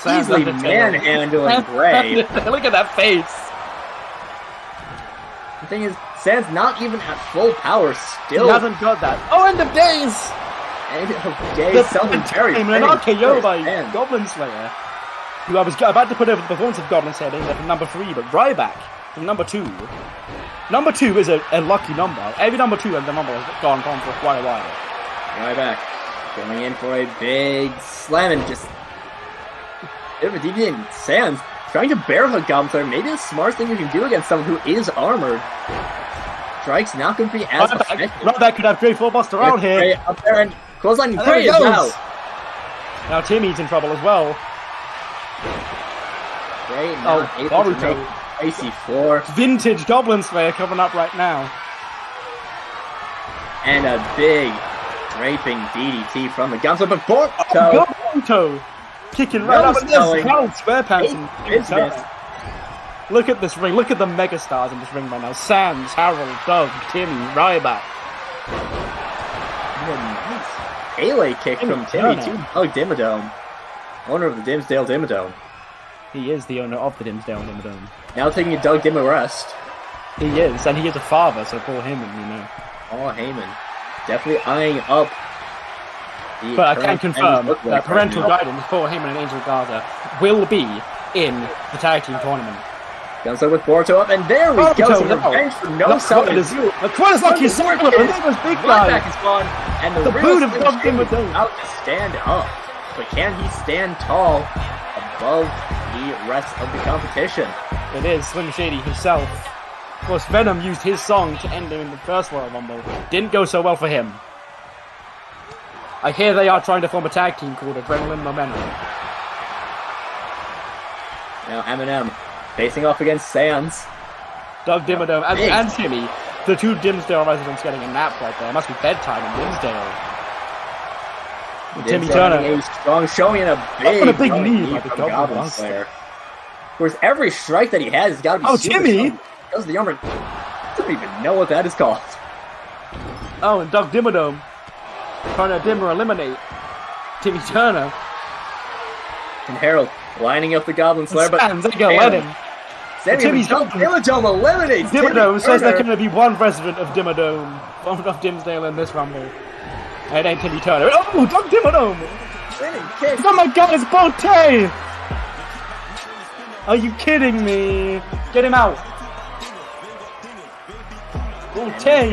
easily manhandling Gray. Look at that face. The thing is, Sans not even at full power still. He hasn't got that. Oh, end of days! End of days, something very an RKO by Goblin Slayer, who I was about to put over the performance of Goblin Slayer from number 3, but Ryback from number 2. Number 2 is a lucky number. Every number 2 and the number has gone for quite a while. Ryback going in for a big slam and just bit of a deviant. Sans trying to bear hug Goblin Slayer. Maybe the smartest thing you can do against someone who is armored. Strike's not going to be as effective. Ryback could have Great Fullbuster out here. Gray up there and clothesline. There he goes. Now Timmy's in trouble as well. Great. Boruto. Icy floor. Vintage Goblin Slayer coming up right now. And a big draping DDT from the Goblin Slayer. But Boruto kicking right up at this. Harold Squarepants. Look at this ring. Look at the megastars in this ring right now. Sans, Harold, Doug, Timmy, Ryback. Nice Pele kick from Timmy to Doug Dimmadome. Owner of the Dimsdale Dimmadome. He is the owner of the Dimsdale Dimmadome. Now taking a Doug Dimmer rest. He is, and he is a father, so Paul Heyman, you know. Paul Heyman. Definitely eyeing up. But I can confirm that parental guidance, Paul Heyman and Angel Garza will be in the tag team tournament. Comes up with Boruto up, and there we go. Some revenge for no selling. Quite as lucky as Circular, and there was Big Guy. Is gone, and the boot of Doug Dimmadome out to stand up. But can he stand tall above the rest of the competition? It is Slim Shady himself. Of course, Venom used his song to end him in the first Royal Rumble. Didn't go so well for him. I hear they are trying to form a tag team called Adrenaline Momentum. Now Eminem facing off against Sans. Doug Dimmadome and Timmy, the two Dimsdale residents getting a nap right there. It must be bedtime in Dimsdale. Timmy Turner. A strong showing and a big knee by the Goblin Slayer. Of course, every strike that he has got to be super Timmy! strong. Because the armor, I don't even know what that is called. Oh, and Doug Dimmadome trying to Dimmer eliminate Timmy Turner. And Harold lining up the Goblin Slayer, but Timmy's Dimmadome eliminates Dimmadome says there can only be one resident of Dimmadome, of Dimsdale in this Rumble. And it ain't Timmy Turner. Oh, Doug Dimmadome! Oh my god, it's Bote! Are you kidding me? Get him out. Okay.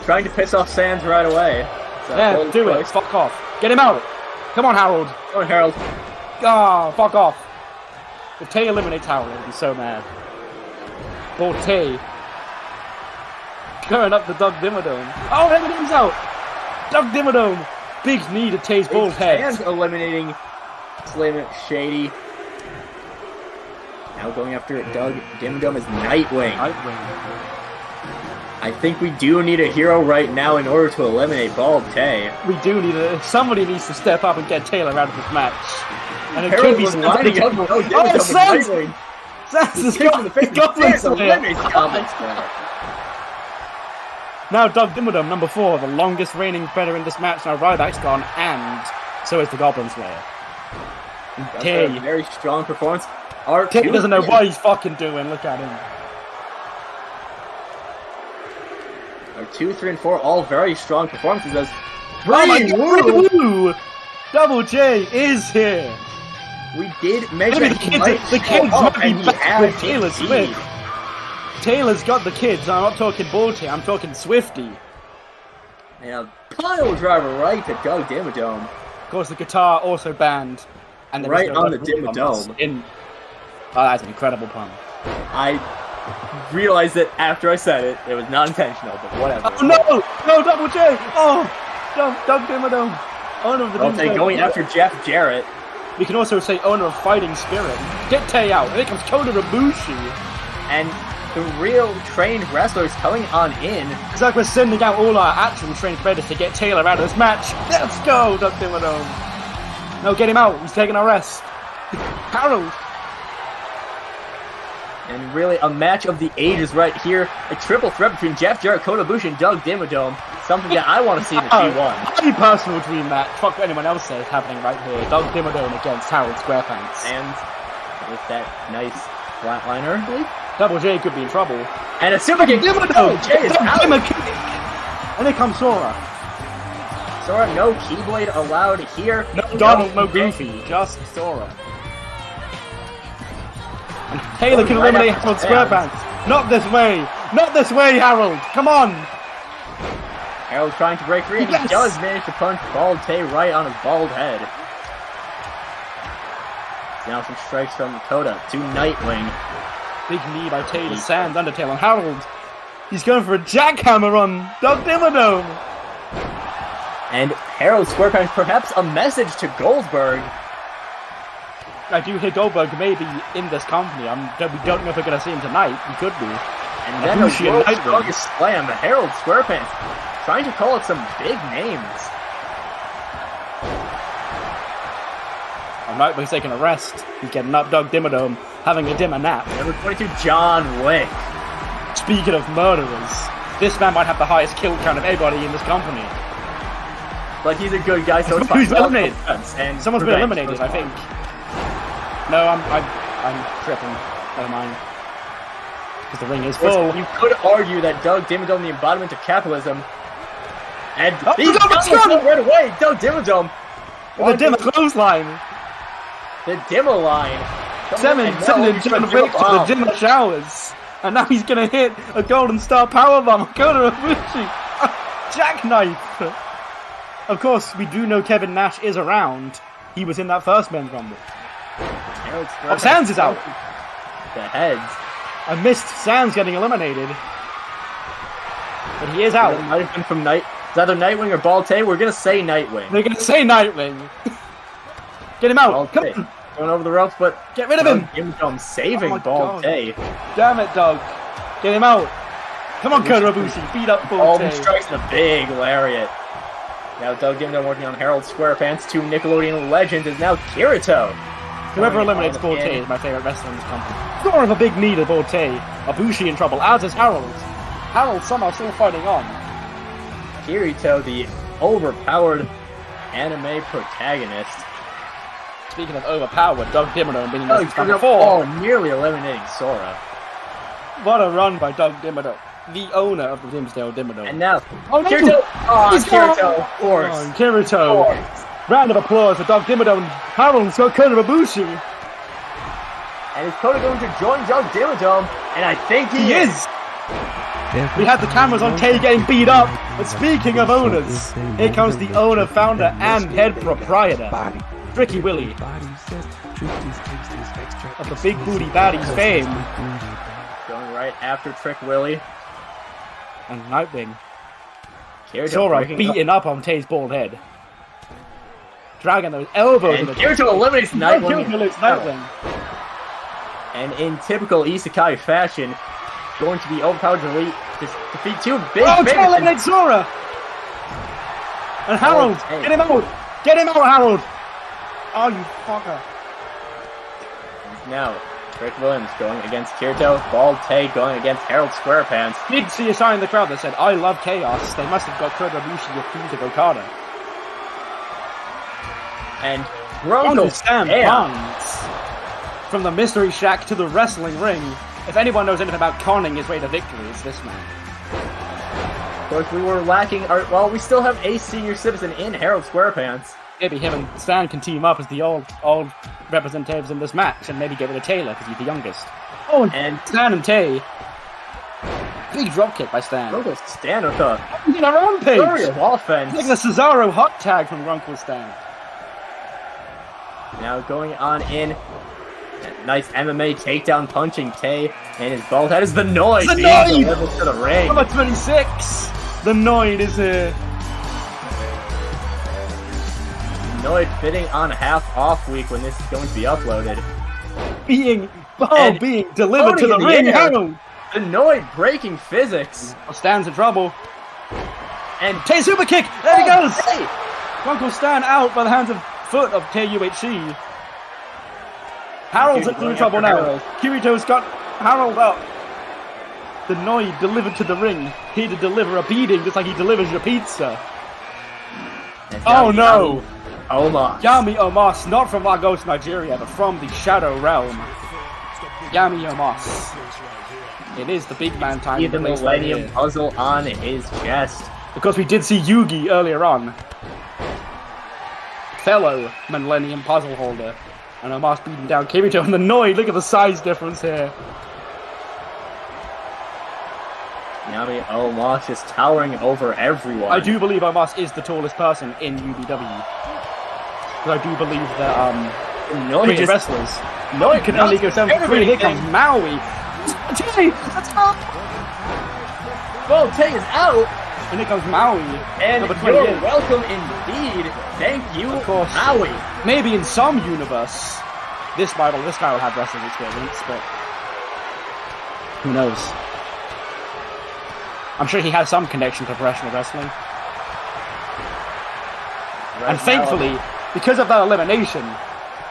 Trying to piss off Sands right away. Yeah, do it. Fuck off. Get him out. Come on, Harold. Come on, Harold. Ah, fuck off. If Tay eliminates Harold, I'll be so mad. Poor Tay. Going up the Doug Dimmadome. Oh, everything's out. Doug Dimmadome. Big knee to Tay's bald head. And eliminating Slim Shady. Now going after Doug Dimmadome is Nightwing. I think we do need a hero right now in order to eliminate Bald Tay. We do need somebody needs to step up and get Taylor out of this match. And it Harold could be lining up. Oh, Sans! Sans is got the Goblin Slayer. Now Doug Dimmadome, number 4, the longest reigning better in this match. Now Ryback's gone, and so is the Goblin Slayer. Tay, very strong performance. Tay doesn't know what he's fucking doing. Look at him. Our 2, 3, and 4, all very strong performances. As Woo! Double J is here. We did mention the kids might be back with Taylor Swift. Taylor's got the kids. I'm not talking Balti, I'm talking Swifty. And a pile driver right to Doug Dimmadome. Of course, the guitar also banned. And right on the Dimmadome. Oh, that's an incredible pun. I realized that after I said it, it was not intentional, but whatever. Oh no! No, Double J! Oh! Doug Dimmadome. Owner of the Dimmadome. Going after Jeff Jarrett. We can also say owner of Fighting Spirit. Get Tay out. Here comes Kota Ibushi. And the real trained wrestlers coming on in. It's like we're sending out all our actual trained fighters to get Taylor out of this match. Let's go, Doug Dimmadome. No, get him out. He's taking a rest. Harold. And really a match of the ages right here. A triple threat between Jeff Jarrett, Kota Ibushi, and Doug Dimmadome. Something that I want to see in the G1. A personal dream match. Fuck what anyone else says happening right here. Doug Dimmadome against Harold Squarepants. And with that nice flatliner, I believe. Double J could be in trouble. And a super kick. Double J is out. And here comes Sora. Sora, no Keyblade allowed here. No Donald, no Goofy. Just Sora. And Taylor can eliminate Harold Squarepants. Not this way. Not this way, Harold. Come on. Harold trying to break free, and he does manage to punch Bald Tay right on his bald head. Now some strikes from Kota to Nightwing. Big knee by Tay to Sands, Undertale, and Harold. He's going for a jackhammer on Doug Dimmadome. And Harold Squarepants, perhaps a message to Goldberg. I do hear Goldberg may be in this company. We don't know if we're going to see him tonight. He could be. And then a world's strongest slam. Harold Squarepants trying to call it some big names. Nightwing's taking a rest. He's getting up Doug Dimmadome, having a dimmer nap. Number 22, John Wick. Speaking of murderers, this man might have the highest kill count of anybody in this company. But he's a good guy, so it's fine. Who's eliminated? And someone's been eliminated, I think. No, I'm tripping. Never mind. Because the ring is full. You could argue that Doug Dimmadome, the embodiment of capitalism, and he's right away. Doug Dimmadome. The dimmer clothesline. The dimmer line. Sending John Wick to the dimmer showers. And now he's going to hit a Golden Star Powerbomb. Kota Ibushi. Jackknife. Of course, we do know Kevin Nash is around. He was in that first men's rumble. Oh, Sands is out. The heads. I missed Sands getting eliminated. But he is out. It might have been from It's either Nightwing or Bald Tay. We're going to say Nightwing. They're going to say Nightwing. Get him out. Come on. Going over the ropes, but get rid of him. Dimmadome saving Bald Tay. Damn it, Doug. Get him out. Come on, Kota Ibushi. Beat up Bald Tay. Strikes a big lariat. Now Doug Dimmadome working on Harold Squarepants. 2 Nickelodeon legends is now Kirito. Whoever eliminates Bald Tay is my favorite wrestler in this company. More of a big knee to Bald Tay. Ibushi in trouble, as is Harold. Harold somehow still fighting on. Kirito, the overpowered anime protagonist. Speaking of overpowered, Doug Dimmadome being number 4. Nearly eliminating Sora. What a run by Doug Dimmadome, the owner of the Dimsdale Dimmadome. And now, Kirito! Kirito, of course. Kirito. Round of applause for Doug Dimmadome. Harold's got Kota Ibushi. And is Kota going to join Joe Dilladome? And I think he is. We have the cameras on Tay getting beat up. But speaking of owners, here comes the owner, founder, and head proprietor, Tricky Willie, of the Big Booty Baddies fame. Going right after Trick Willie. And Nightwing. Kirito beating up on Tay's bald head. Dragging those elbows in the Kirito eliminates Nightwing. Nightwing. And in typical Isekai fashion, going to be overpowered to defeat two big fans. Oh, eliminate Zora! And Harold! Get him out! Get him out, Harold! Oh, you fucker. Now, Rick Williams going against Kirito. Bald Tay going against Harold Squarepants. Did see a sign in the crowd that said, "I love chaos." They must have got Kota Ibushi with Queens of Okada. And Bronco Bonds from the Mystery Shack to the wrestling ring. If anyone knows anything about conning his way to victory, it's this man. Of course, we were lacking well, we still have a senior citizen in Harold Squarepants. Maybe him and Stan can team up as the old representatives in this match, and maybe get rid of Taylor because he's the youngest. Oh, and Stan and Tay. Big dropkick by Stan. Uncle Stan with a rampage. Flurry of offense. It's like the Cesaro hot tag from Uncle Stan. Now going on in. Nice MMA takedown punching Tay, and his bald head is the Noid. The Noid! To the ring. Number 26. The Noid is here. Noid fitting on half-off week when this is going to be uploaded. Being delivered to the ring. Harold. The Noid breaking physics. Stan's in trouble. And Tay super kick. There he goes. Hey. Uncle Stan out by the hands and foot of Tay UHC. Harold's in trouble now. Kirito's got Harold up. The Noid delivered to the ring. Here to deliver a beating just like he delivers your pizza. Oh no! Omos. Yami Omos, not from Lagos, Nigeria, but from the Shadow Realm. Yami Omos. It is the big man time. See the Millennium Puzzle on his chest. Because we did see Yugi earlier on. Fellow Millennium Puzzle holder. And Omos beating down Kirito and the Noid. Look at the size difference here. Yami Omos is towering over everyone. I do believe Omos is the tallest person in UBW. But I do believe that Noid wrestlers. Noid can only go 7-3. Here comes Maui. Tay! Let's go! Well, Tay is out. And here comes Maui. And you're welcome indeed. Thank you, of course. Maui. Maybe in some universe, this guy will have wrestling experience, but who knows? I'm sure he has some connection to professional wrestling. And thankfully, because of that elimination,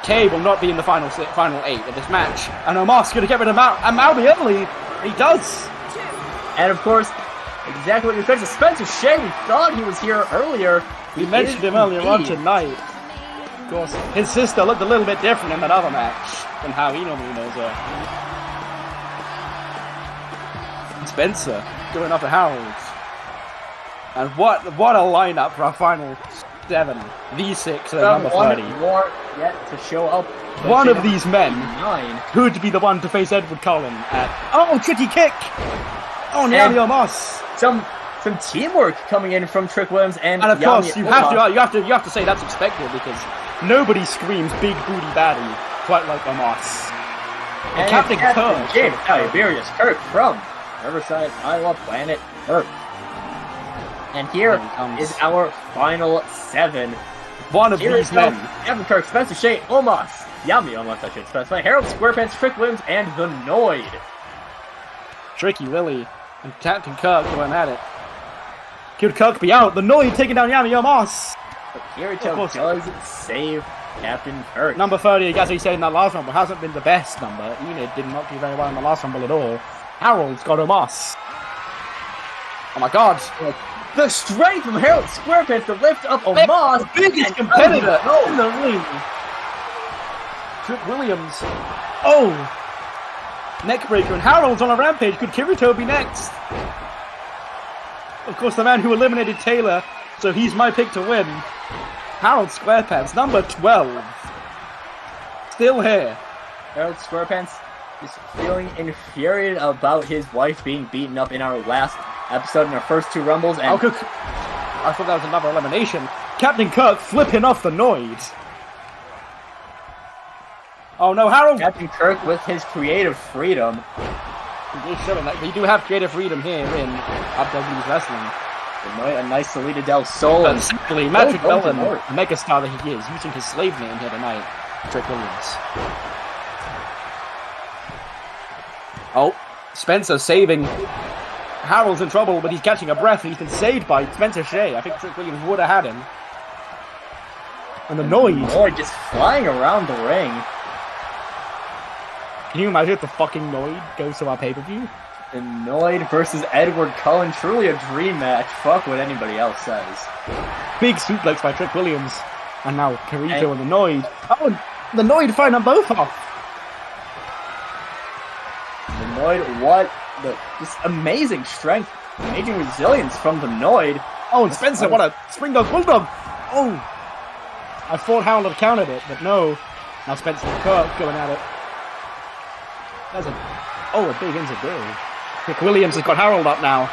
Tay will not be in the final 8 of this match. And Omos going to get rid of Maui early. He does. And of course, exactly what you expected. Spencer Shea, we thought he was here earlier. We mentioned him earlier on tonight. Of course, his sister looked a little bit different in that other match than how he normally knows her. Spencer going up to Harold. And what a lineup for our final 7. These 6 and number 30. More yet to show up. One of these men could be the one to face Edward Cullen at... Oh, tricky kick! Oh, Yami Omos. Some teamwork coming in from Trick Williams and of course, you have to say that's expected because nobody screams big booty baddie quite like Omos. And Captain Kirk, James Tiberius Kirk from Riverside, Iowa, planet Earth. And here is our final 7. One of these men. Captain Kirk, Spencer Shea, Omos, Yami Omos, I should specify, Harold Squarepants, Trick Williams, and the Noid. Tricky Willie and Captain Kirk going at it. Could Kirk be out? The Noid taking down Yami Omos. But Kirito does save Captain Kirk. Number 30, as he said in that last rumble, hasn't been the best number. Enid did not do very well in the last rumble at all. Harold's got Omos. Oh my god. The strength from Harold Squarepants to lift up Omos. The biggest competitor in the ring. Trick Williams. Oh. Neckbreaker, and Harold's on a rampage. Could Kirito be next? Of course, the man who eliminated Taylor, so he's my pick to win. Harold Squarepants, number 12. Still here. Harold Squarepants is feeling infuriated about his wife being beaten up in our last episode in our first 2 Rumbles. And I thought that was another elimination. Captain Kirk flipping off the Noid. Oh no, Harold! Captain Kirk with his creative freedom. We do have creative freedom here in Updog Blues Wrestling. A nice Salida del Sol. And simply, Patrick Bellin, the megastar that he is, using his slave name here tonight, Trick Williams. Oh, Spencer saving. Harold's in trouble, but he's catching a breath, and he's been saved by Spencer Shea. I think Trick Williams would have had him. And the Noid just flying around the ring. Can you imagine if the fucking Noid goes to our pay-per-view? The Noid versus Edward Cullen, truly a dream match. Fuck what anybody else says. Big suplex by Trick Williams. And now Carito and the Noid. Oh, the Noid fighting them both off. The Noid, just amazing strength, amazing resilience from the Noid. Oh, and Spencer, what a spring-dog bulldog. Oh, I thought Harold had countered it, but no. Now Spencer and Kirk going at it. That's a big insecurity. Trick Williams has got Harold up now.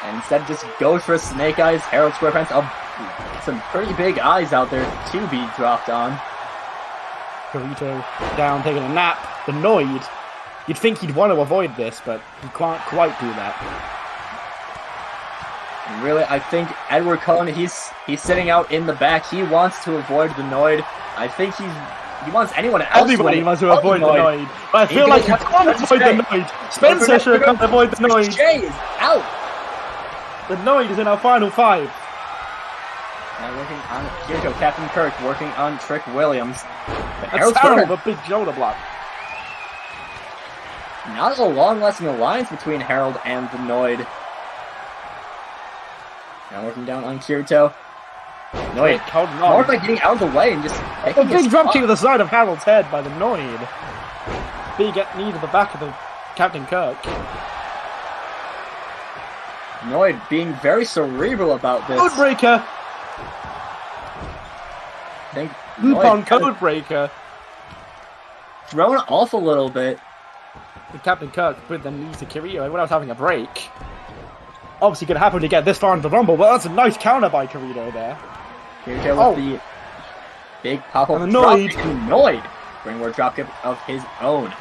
And instead just goes for Snake Eyes. Harold Squarepants. Some pretty big eyes out there to be dropped on. Carito down, taking a nap. The Noid. You'd think he'd want to avoid this, but he can't quite do that. And really, I think Edward Cullen, he's sitting out in the back. He wants to avoid the Noid. I think he wants anyone else. Everybody wants to avoid the Noid. But I feel like you can't avoid the Noid. Spencer should have come to avoid the Noid. Jay is out. The Noid is in our final 5. Now working on Kirito, Captain Kirk working on Trick Williams. That's Harold, a big shoulder block. Not a long-lasting alliance between Harold and the Noid. Now working down on Kirito. Noid, more by getting out of the way and just a big drop kick to the side of Harold's head by the Noid. Big knee to the back of the Captain Kirk. Noid being very cerebral about this. Codebreaker! I think Lupon Codebreaker. Thrown off a little bit. The Captain Kirk with the knees to Carito when I was having a break. Obviously could happen to get this far into the Rumble, but that's a nice counter by Carito there. Kirito with the big pop-up Noid. Noid. Springboard dropkick of his own.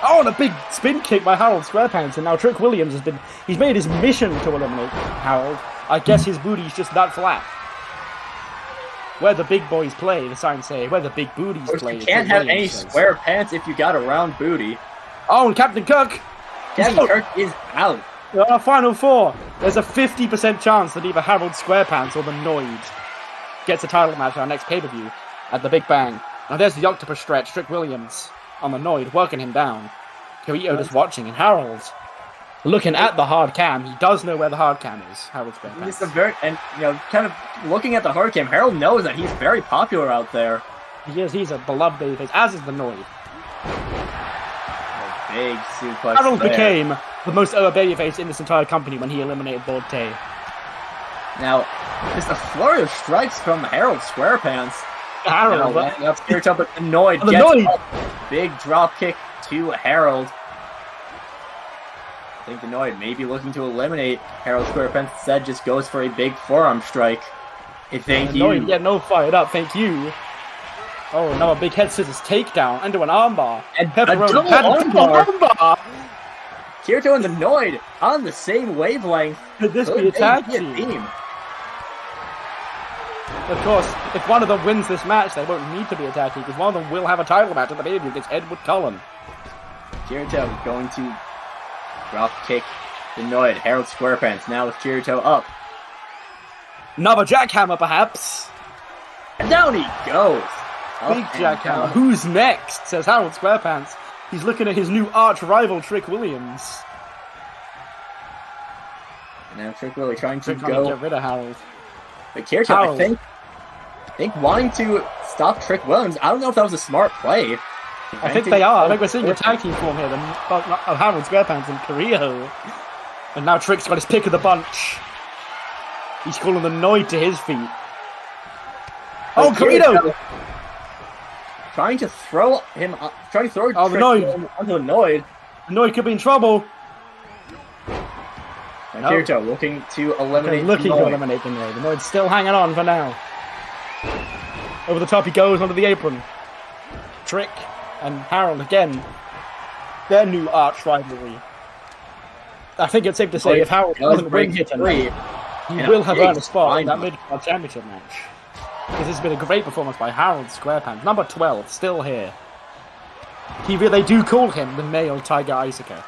Oh, and a big spin kick by Harold Squarepants, and now Trick Williams he's made his mission to eliminate Harold. I guess his booty's just that flat. Where the big boys play, the signs say. Where the big booties play. You can't have any square pants if you got a round booty. Oh, and Captain Kirk! Captain Kirk is out. Our final 4. There's a 50% chance that either Harold Squarepants or the Noid gets a title match on our next pay-per-view at the Big Bang. Now there's the octopus stretch, Trick Williams on the Noid, working him down. Carito just watching, and Harold looking at the hard cam. He does know where the hard cam is, Harold Squarepants. Kind of looking at the hard cam, Harold knows that he's very popular out there. He is, he's a beloved babyface, as is the Noid. A big suplex Harold there. became the most over babyface in this entire company when he eliminated Borte. Now, just a flurry of strikes from Harold Squarepants. Harold, landing up Kirito, but the Noid the gets Noid. Up. Big drop kick to Harold. I think the Noid may be looking to eliminate Harold Squarepants. Instead, just goes for a big forearm strike. Thank you. Noid, yeah, no, fired up. Thank you. Oh, now a big head scissors takedown into an armbar. And a double armbar. Kirito and the Noid on the same wavelength. Could this be a tag team? Of course, if one of them wins this match, they won't need to be a tag team, because one of them will have a title match at the pay-per-view against Edward Cullen. Kirito going to drop kick the Noid. Harold Squarepants now with Kirito up. Another jackhammer, perhaps. And down he goes. Big jackhammer. Who's next? Says Harold Squarepants. He's looking at his new arch rival, Trick Williams. And now Trick Willie trying to get rid of Harold. But Kirito, I think wanting to stop Trick Williams. I don't know if that was a smart play. I think they are. I think we're seeing a tag team form here. Of Harold Squarepants and Carito. And now Trick's got his pick of the bunch. He's calling the Noid to his feet. Oh, Carito! trying to throw him, trying to throw the Noid onto the Noid. Noid could be in trouble. And Kirito looking to eliminate to eliminate the Noid. The Noid's still hanging on for now. Over the top he goes, onto the apron. Trick and Harold again. Their new arch rivalry. I think it's safe to say if Harold doesn't win here tonight, he will have earned a spot in that mid-card championship match. This has been a great performance by Harold Squarepants. Number 12, still here. They do call him the male Tiger Isuka.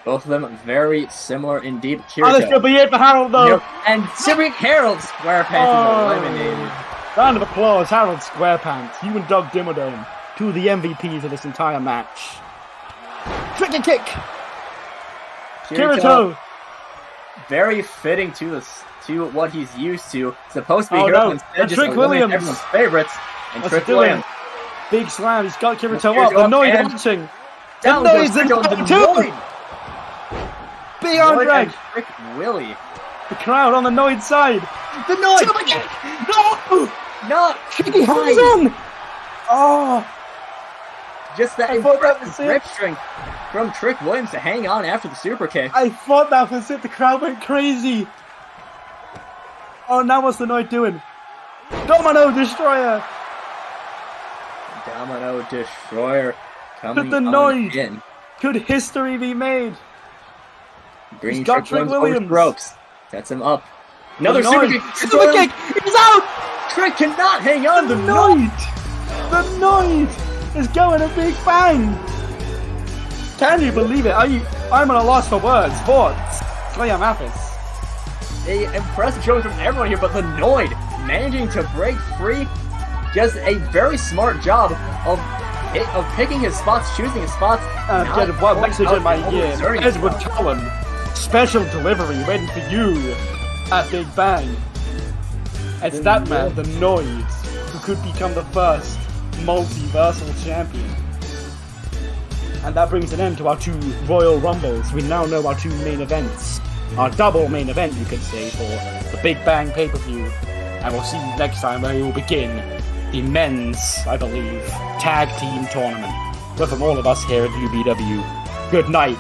Both of them very similar indeed. This could be it for Harold, though. And Civic Harold Squarepants is eliminated. Round of applause, Harold Squarepants. You and Doug Dimmadome, two of the MVPs of this entire match. Trick and kick. Kirito. Very fitting to what he's used to. Supposed to be instead just Trick Williams, everyone's favorites. And Trick Williams. Big slam. He's got Kirito up. The Noid launching. The Noid's in the too. Big arm drag. Trick Willie. The crowd on the Noid side. The Noid. No. No. He hangs on. Oh. Just that impressive grip strength from Trick Williams to hang on after the super kick. I thought that was it. The crowd went crazy. Oh, now what's the Noid doing? Domino Destroyer. Domino Destroyer coming the Noid in. Could history be made? Bringing Trick Williams over the ropes. Sets him up. Another the super Noid. kick. Super kick. He's out. Trick cannot hang on. The Noid. The Noid is going a big bang. Can you believe it? I'm at a loss for words. Sports. Clay Mathis. A impressive showing from everyone here, but the Noid managing to break free. Just a very smart job of picking his spots, choosing his spots. Message in my ear. Edward Cullen. Special delivery waiting for you at Big Bang. It's that man, the Noid, who could become the first Multiversal Champion. And that brings an end to our 2 Royal Rumbles. We now know our 2 main events. Our double main event, you could say, for the Big Bang pay-per-view. And we'll see you next time where we will begin the men's, I believe, tag team tournament. But from all of us here at UBW, good night.